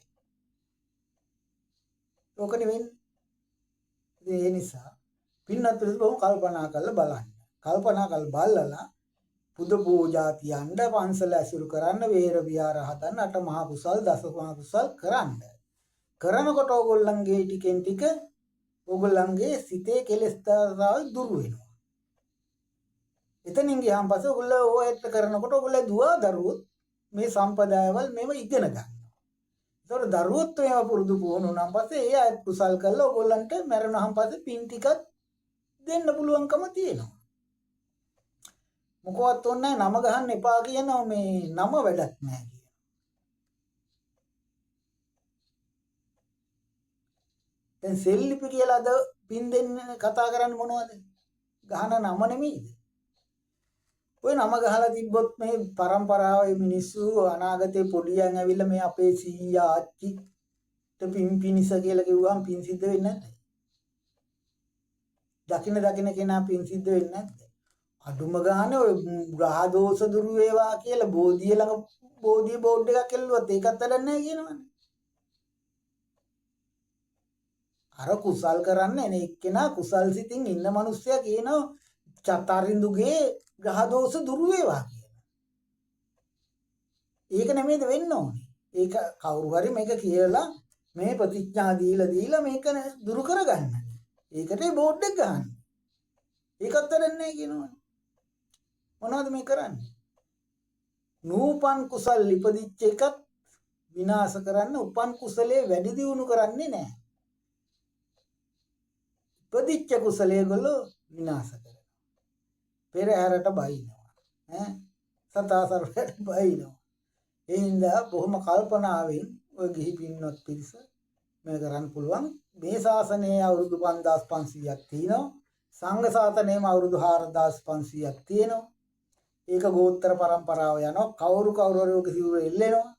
ඕකනේ වෙන්නේ. ඒ නිසා පින්නත් බොහොම කල්පනා කරලා බලන්න. කල්පනා කරලා බලලා පුද පූජා තියන්න, පන්සල ඇසුරු කරන්න, වේර විහාර හදන්න, අට මහා කුසල්, දස මහා කුසල් කරන්න. කරනකොට ඕගොල්ලන්ගේ ටිකෙන් ටික ඕගොල්ලන්ගේ සිතේ කෙලෙස් තරාල් දුරු වෙනවා. එතනින් ගියාන් පස්සේ ඔයගොල්ලෝ ඔයත් කරනකොට ඔයගොල්ලෝ දුව දරුවොත් මේ සම්පදායවල මේව ඉගෙන ගන්නවා. ඒතකොට දරුවොත් මේව පුරුදු පුහුණු වුණාන් පස්සේ ඒ අය කුසල් කළා ඔයගොල්ලන්ට මරණහන් පස්සේ පින් ටිකක් දෙන්න පුළුවන්කම තියෙනවා. මොකවත් ඕනේ නම ගහන්න එපා කියනවා මේ නම වැඩක් නැහැ කියන. දැන් සෙල්ලිපි කියලා අද පින් දෙන්න කතා කරන්නේ මොනවද? ගහන නම නෙමෙයිද? ඔය නම ගහලා තිබ්බොත් මේ પરම්පරාවේ මිනිස්සු අනාගතේ පොඩියන් ඇවිල්ලා මේ අපේ සීයා ආච්චිට පින් පිනිස කියලා කිව්වම පින් සිද්ධ වෙන්නේ නැද්ද? දකින්න කෙනා පින් සිද්ධ වෙන්නේ නැද්ද? අඩුම ගානේ ඔය ග්‍රහ දෝෂ දුරු වේවා කියලා බෝධිය ළඟ බෝධිය බෝඩ් එකක් එල්ලුවත් ඒකත් වැඩක් නැහැ කියනවනේ. අර කුසල් කරන්නේ නේ එක්කෙනා කුසල් සිතින් ඉන්න මිනිස්සයා කියනවා චතරින්දුගේ ග්‍රහ දෝෂ දුරු වේවා කියලා. ඒක නෙමෙයිද වෙන්න ඕනේ. ඒක කවුරු හරි මේක කියලා මේ ප්‍රතිඥා දීලා මේක දුරු කරගන්න. ඒකට බෝඩ් එක ගන්න. ඒකත් වැඩක් නැහැ කියනවනේ. මොනවද මේ කරන්නේ? නූපන් කුසල් ඉපදිච්ච එකත් විනාශ කරන්න උපන් කුසලයේ වැඩි දියුණු කරන්නේ නැහැ. ඉපදිච්ච කුසලයේ ගොල්ලෝ විනාශ කරනවා. පෙරහැරට බයිනවා. සතා සර්වයට බයිනවා. ඒ හින්දා බොහොම කල්පනාවෙන් ඔය ගිහි පින්නොත් පිරිස මේ කරන්න පුළුවන්. මේ ශාසනයේ අවුරුදු 5500ක් තියෙනවා. සංඝ ශාසනයේම අවුරුදු 4500ක් තියෙනවා. ඒක ගෝත්‍ර પરම්පරාව යනවා. කවුරු හරි ඔක සිවුර එල්ලෙනවා.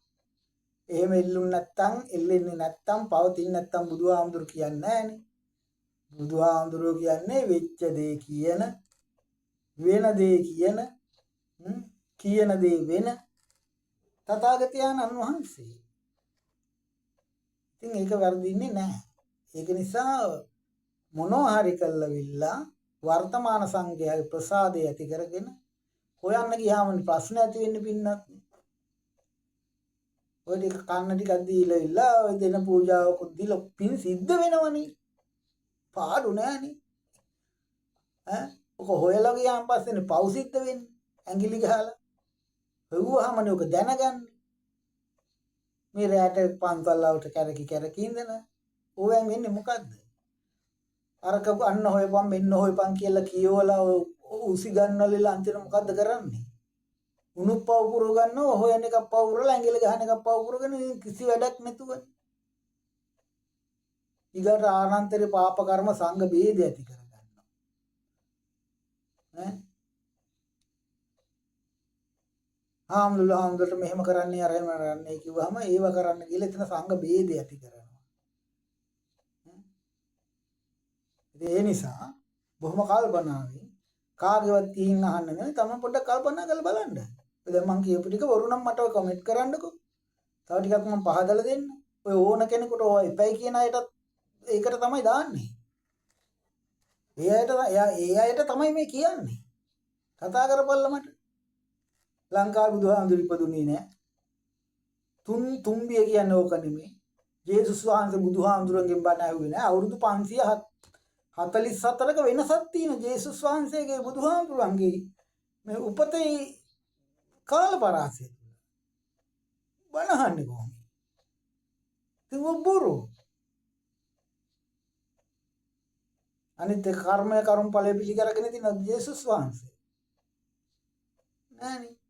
එහෙම එල්ලෙන්නේ නැත්තම් පවතින්නේ නැත්තම් බුදුහාමුදුරු කියන්නේ නැහනේ. බුදුහාමුදුරු කියන්නේ වෙච්ච දේ කියන, වෙන දේ කියන දේ වෙන තථාගතයන්න් වහන්සේ. ඉතින් ඒක වර්ධින්නේ නැහැ. ඒක නිසා මොනවා හරි කළවිලා වර්තමාන සංඝයාගේ ප්‍රසාදය ඇති කරගෙන හොයන්න ගියාම ප්‍රශ්න ඇති වෙන්න පින්නත්. ඔය ටික කන්න ටිකක් දීලා ඉල්ලා ඔය දෙන පූජාවකුත් දීලා පින් සිද්ධ වෙනවනේ. පාඩු නෑනේ. ඔක හොයලා ගියාන් පස්සේනේ පව් සිද්ධ වෙන්නේ. ඇඟිලි ගහලා. හොයුවාමනේ ඔක දැනගන්නේ. මේ රැට පන්සල්වලට කැරකි ඉඳන ඕවෙන් වෙන්නේ මොකද්ද? අරක අන්න හොයපන් මෙන්න හොයපන් කියලා කියවලා උසි ගන්නවල අන්තිම මොකද්ද කරන්නේ? උණු පව පුරව ගන්නව හොයන එක පව පුරලා ඇඟිලි ගහන එක පව පුරගෙන කිසි වැඩක් නැතුව. ඊගට ආනන්තරේ පාප කර්ම සංඝ ભેද ඇති කරගන්නවා. ආම්ලුලහාමුදුරට මෙහෙම කරන්නේ අර එහෙම කරන්නේ කිව්වහම ඒව කරන්න කියලා එතන සංඝ ભેද ඇති කරනවා. ඒ නිසා බොහොම කල්පනාවෙන් කාගේවත් කිහින් අහන්න නෙවෙයි තම පොඩ්ඩක් කල්පනා කරලා බලන්න. දැන් මම කියපු ටික වරු නම් මට කමෙන්ට් කරන්නකෝ. තව ටිකක් මම පහදලා දෙන්න. ඔය ඕන කෙනෙකුට ඔය එපයි කියන අයටත් ඒකට තමයි දාන්නේ. ඒ අයට තමයි මේ කියන්නේ. කතා කරපල්ලා මට. ලංකාවේ බුදුහාමුදුරු ඉපදුනේ නෑ. තුම්බිය කියන්නේ ඕක නෙමෙයි. ජේසුස් වහන්සේ බුදුහාමුදුරන්ගෙන් බණ ඇහුවේ නෑ. අවුරුදු 544ක වෙනසක් තියෙන ජේසුස් වහන්සේගේ බුදුහාමුදුරන්ගේ මේ උපතේ කාල පරාසය. බණ අහන්නේ කොහොමද? ඒක බොරු. අනිත් කර්මය කර්ම ඵලය පිළිකරගෙන තියෙන ජේසුස් වහන්සේ. නෑනේ.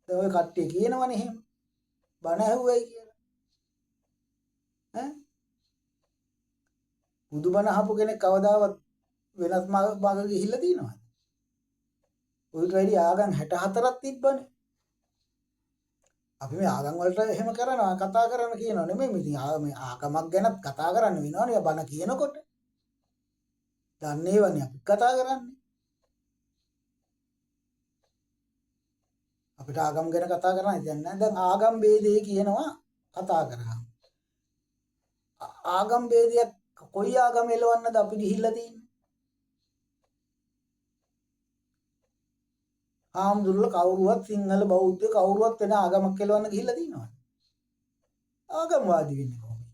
දැන් ඔය කට්ටිය කියනවනේ එහෙම. බණ ඇහුවයි කියලා. බුදුබණ අහපු කෙනෙක් කවදාවත් වෙනස් මාර්ග ගිහිල්ලා තියෙනවද? ඔයිට වැඩි ආගම් 64ක් තිබ්බනේ. අපි මේ ආගම් වලට එහෙම කරනවා කතා කරන කියනවා නෙමෙයි. ඉතින් මේ ආගමක් ගැනත් කතා කරන්න වෙනවනේ බණ කියනකොට. දන්නේ වනේ අපි කතා කරන්නේ. අපිට ආගම් ගැන කතා කරන්න දැන් නෑ. දැන් ආගම් ભેදේ කියනවා කතා කරා. ආගම් ભેදයක් කොයි ආගම එලවන්නද අපි ගිහිල්ලා තියෙන්නේ? ආම්දුරල කවුරුවත් සිංහල බෞද්ධ කවුරුවත් වෙන ආගමක් එලවන්න ගිහිල්ලා තියෙනවද? ආගම්වාදී වෙන්නේ කොහොමද?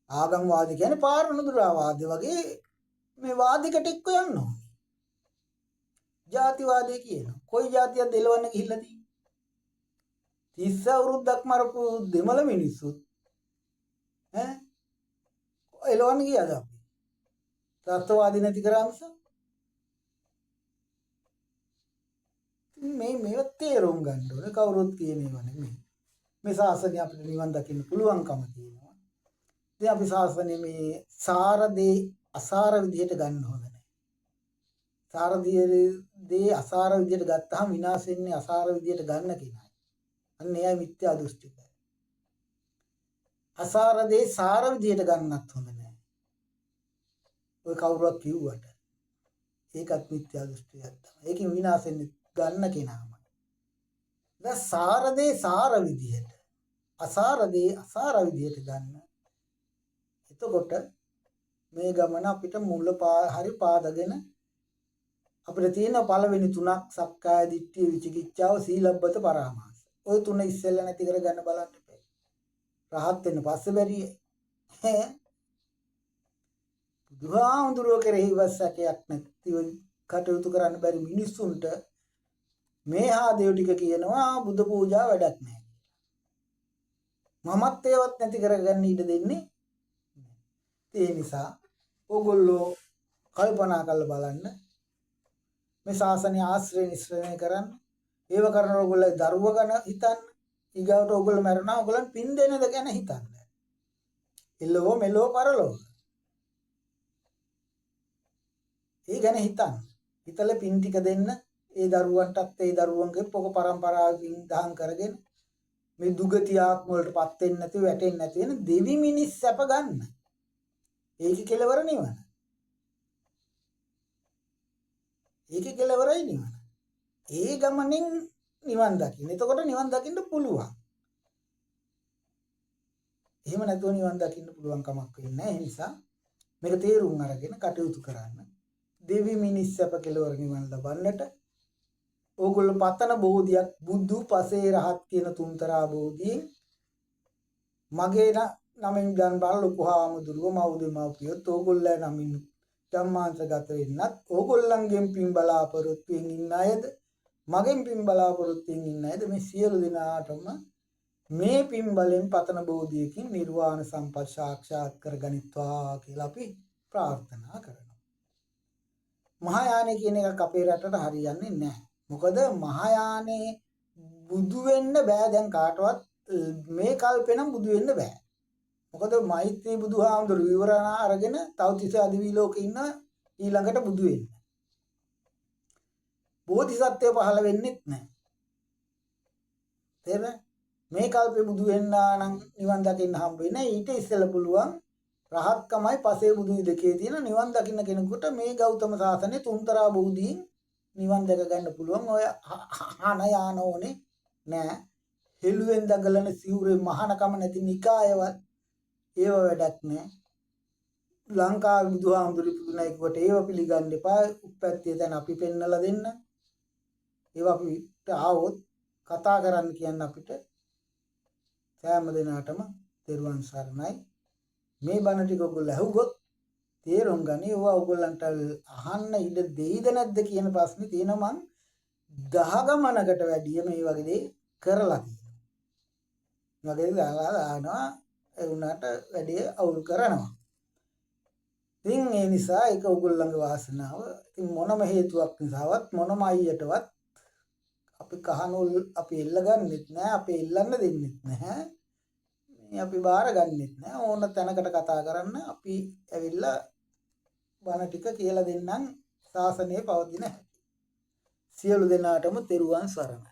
ආගම්වාදී කියන්නේ පාරණුදුරාවාදී වගේ මේ වාදිකට එක්ක යන්න ඕනේ. ජාතිවාදී කියනවා. කොයි ජාතියක්ද එලවන්න ගිහිල්ලා තියෙන්නේ? 30 අවුරුද්දක් මරපු දෙමළ මිනිස්සුත් එලවන්න ගියාද අපි? තත්ත්වවාදී නැති කරාමස මේව තේරුම් ගන්න ඕනේ. කවුරුත් කියන ඒවා නෙමෙයි. මේ ශාසනය අපිට නිවන් දකින්න පුළුවන්කම තියෙනවා. ඉතින් අපි ශාසනය මේ සාරදී අසාර විදිහට ගන්න හොඳ නැහැ. සාරදී අසාර විදිහට ගත්තාම විනාශ වෙන්නේ අසාර විදිහට ගන්න කෙනායි. අන්න එයයි මිත්‍යා දෘෂ්ටිකය. අසාරදී සාර විදිහට ගන්නත් හොඳ නැහැ. ඔය කවුරුවක් කිව්වට ඒකත් මිත්‍යා දෘෂ්ටියක් තමයි. ඒකෙන් විනාශ වෙන්නේ ගන්න කෙනාම. දැන් සාරදී සාර විදිහට අසාරදී අසාර විදිහට ගන්න. එතකොට මේ ගමන අපිට මුල හරි පාදගෙන අපිට තියෙන පළවෙනි තුනක් සක්කාය දිට්ඨිය විචිකිච්ඡාව සීලබ්බත පරාමාස. ඔය තුන ඉස්සෙල්ලා නැති කරගන්න බලන්න එපා. රහත් වෙන්න පස්සේ බැරිය. බුදුහාමුදුරුවෝ කෙරෙහි වස්සකයක් නැතිව කටයුතු කරන්න බැරි මිනිස්සුන්ට මේ ආදේව ටික කියනවා බුදු පූජා වැඩක් නැහැ. මමත් ඒවත් නැති කරගන්න ඉඩ දෙන්නේ. ඒ නිසා ඕගොල්ලෝ කල්පනා කරලා බලන්න මේ ශාසනය ආශ්‍රය නිස්සරණය කරන්න. ඒව කරන ඕගොල්ලෝ දරුව ගැන හිතන්න. ඊගාවට ඕගොල්ලෝ මරනවා ඕගොල්ලන් පින් දෙනද ගැන හිතන්න. එළෝ මෙලෝ පරලෝ. ඒ ගැන හිතන්න. හිතලා පින් ටික දෙන්න. ඒ දරුවන්ටත් ඒ දරුවන්ගේ පොක පරම්පරාවකින් දහම් කරගෙන මේ දුගති ආත්ම වලටපත් වෙන්නේ නැතුව වැටෙන්නේ නැති වෙන දෙවි මිනිස් සැප ගන්න. ඒකේ කෙලවර නිවන. ඒකේ කෙලවරයි නිවන. ඒ ගමනින් නිවන් දකින්න. එතකොට නිවන් දකින්න පුළුවන්. එහෙම නැතුව නිවන් දකින්න පුළුවන් කමක් වෙන්නේ නැහැ. ඒ නිසා මේක තේරුම් අරගෙන කටයුතු කරන්න. දෙවි මිනිස් සැප කෙලවර නිවන් ලබන්නට ඕගොල්ලෝ පතන බෝධියක් බුදු පසේ රහත් කියන තුන්තරා බෝධියෙන් මගේ නමින් ගන් බල ලොකු හාමුදුරුව මව්දෙමව්පියොත් ඕගොල්ලෝ නමින් ධම්මාන්තගත වෙන්නත් ඕගොල්ලන්ගෙන් පින් බලාපොරොත්තුෙන් ඉන්න අයද මගෙන් පින් බලාපොරොත්තුෙන් ඉන්න අයද මේ සියලු දෙනාටම මේ පින් බලෙන් පතන බෝධියකින් නිර්වාණ සම්පත් සාක්ෂාත් කරගනිත්වා කියලා අපි ප්‍රාර්ථනා කරනවා. මහායානෙ කියන එක අපේ රටට හරියන්නේ නැහැ. මොකද මහායානේ බුදු වෙන්න බෑ දැන් කාටවත් මේ කල්පේ නම් බුදු වෙන්න බෑ. මොකද මෛත්‍රී බුදුහාමුදුරු විවරණ අරගෙන තවතිස අදිවි ලෝකේ ඉන්න ඊළඟට බුදු වෙන්න. බෝධිසත්වය පහළ වෙන්නෙත් නැහැ. තේරෙනවද? මේ කල්පේ බුදු වෙන්න නම් නිවන් දකින්න හම්බ වෙන්නේ ඊට ඉස්සෙල්ලා පුළුවන් රහත්කමයි පසේ බුදු දෙකේ තියෙන නිවන් දකින්න කෙනෙකුට මේ ගෞතම සාසනේ තුන්තරා බෝධියෙන් නිවන් දැක ගන්න පුළුවන්. ඔය හන යාන ඕනේ නෑ. හෙළුවෙන් දඟලන සිවුරේ මහානකම නැති නිකායවත් ඒව වැඩක් නෑ. ලංකාවේ බුදුහාමුදුරු පුදුනයි කොට ඒව පිළිගන්න එපා. උප්පැත්තේ දැන් අපි පෙන්නලා දෙන්න. ඒව අපිට ආවොත් කතා කරන්න කියන්න අපිට සෑම දිනකටම තෙරුවන් සරණයි. මේ බණ ටික ඔයගොල්ලෝ අහුවොත් තේරුම් ගනි. ඒවා ඔයගොල්ලන්ට අහන්න ඉඩ දෙයිද නැද්ද කියන ප්‍රශ්නේ තියෙනවා. මං 10 ගමනකට වැඩිය මේ වගේ දේ කරලා තියෙනවා. වගේ දානවා ඒ උනාට වැඩි අවුල් කරනවා. ඉතින් ඒ නිසා ඒක ඔයගොල්ලන්ගේ වාසනාව. ඉතින් මොනම හේතුවක් නිසාවත් මොනම අයියටවත් අපි කහනෝල් අපි එල්ල ගන්නෙත් නැහැ. අපි එල්ලන්න දෙන්නෙත් නැහැ. අපි බාර ගන්නෙත් නැහැ. ඕන තැනකට කතා කරන්න අපි ඇවිල්ලා බණ ටික කියලා දෙන්නම් ශාසනය පවතින හැටි. සියලු දෙනාටම තෙරුවන් සරණයි.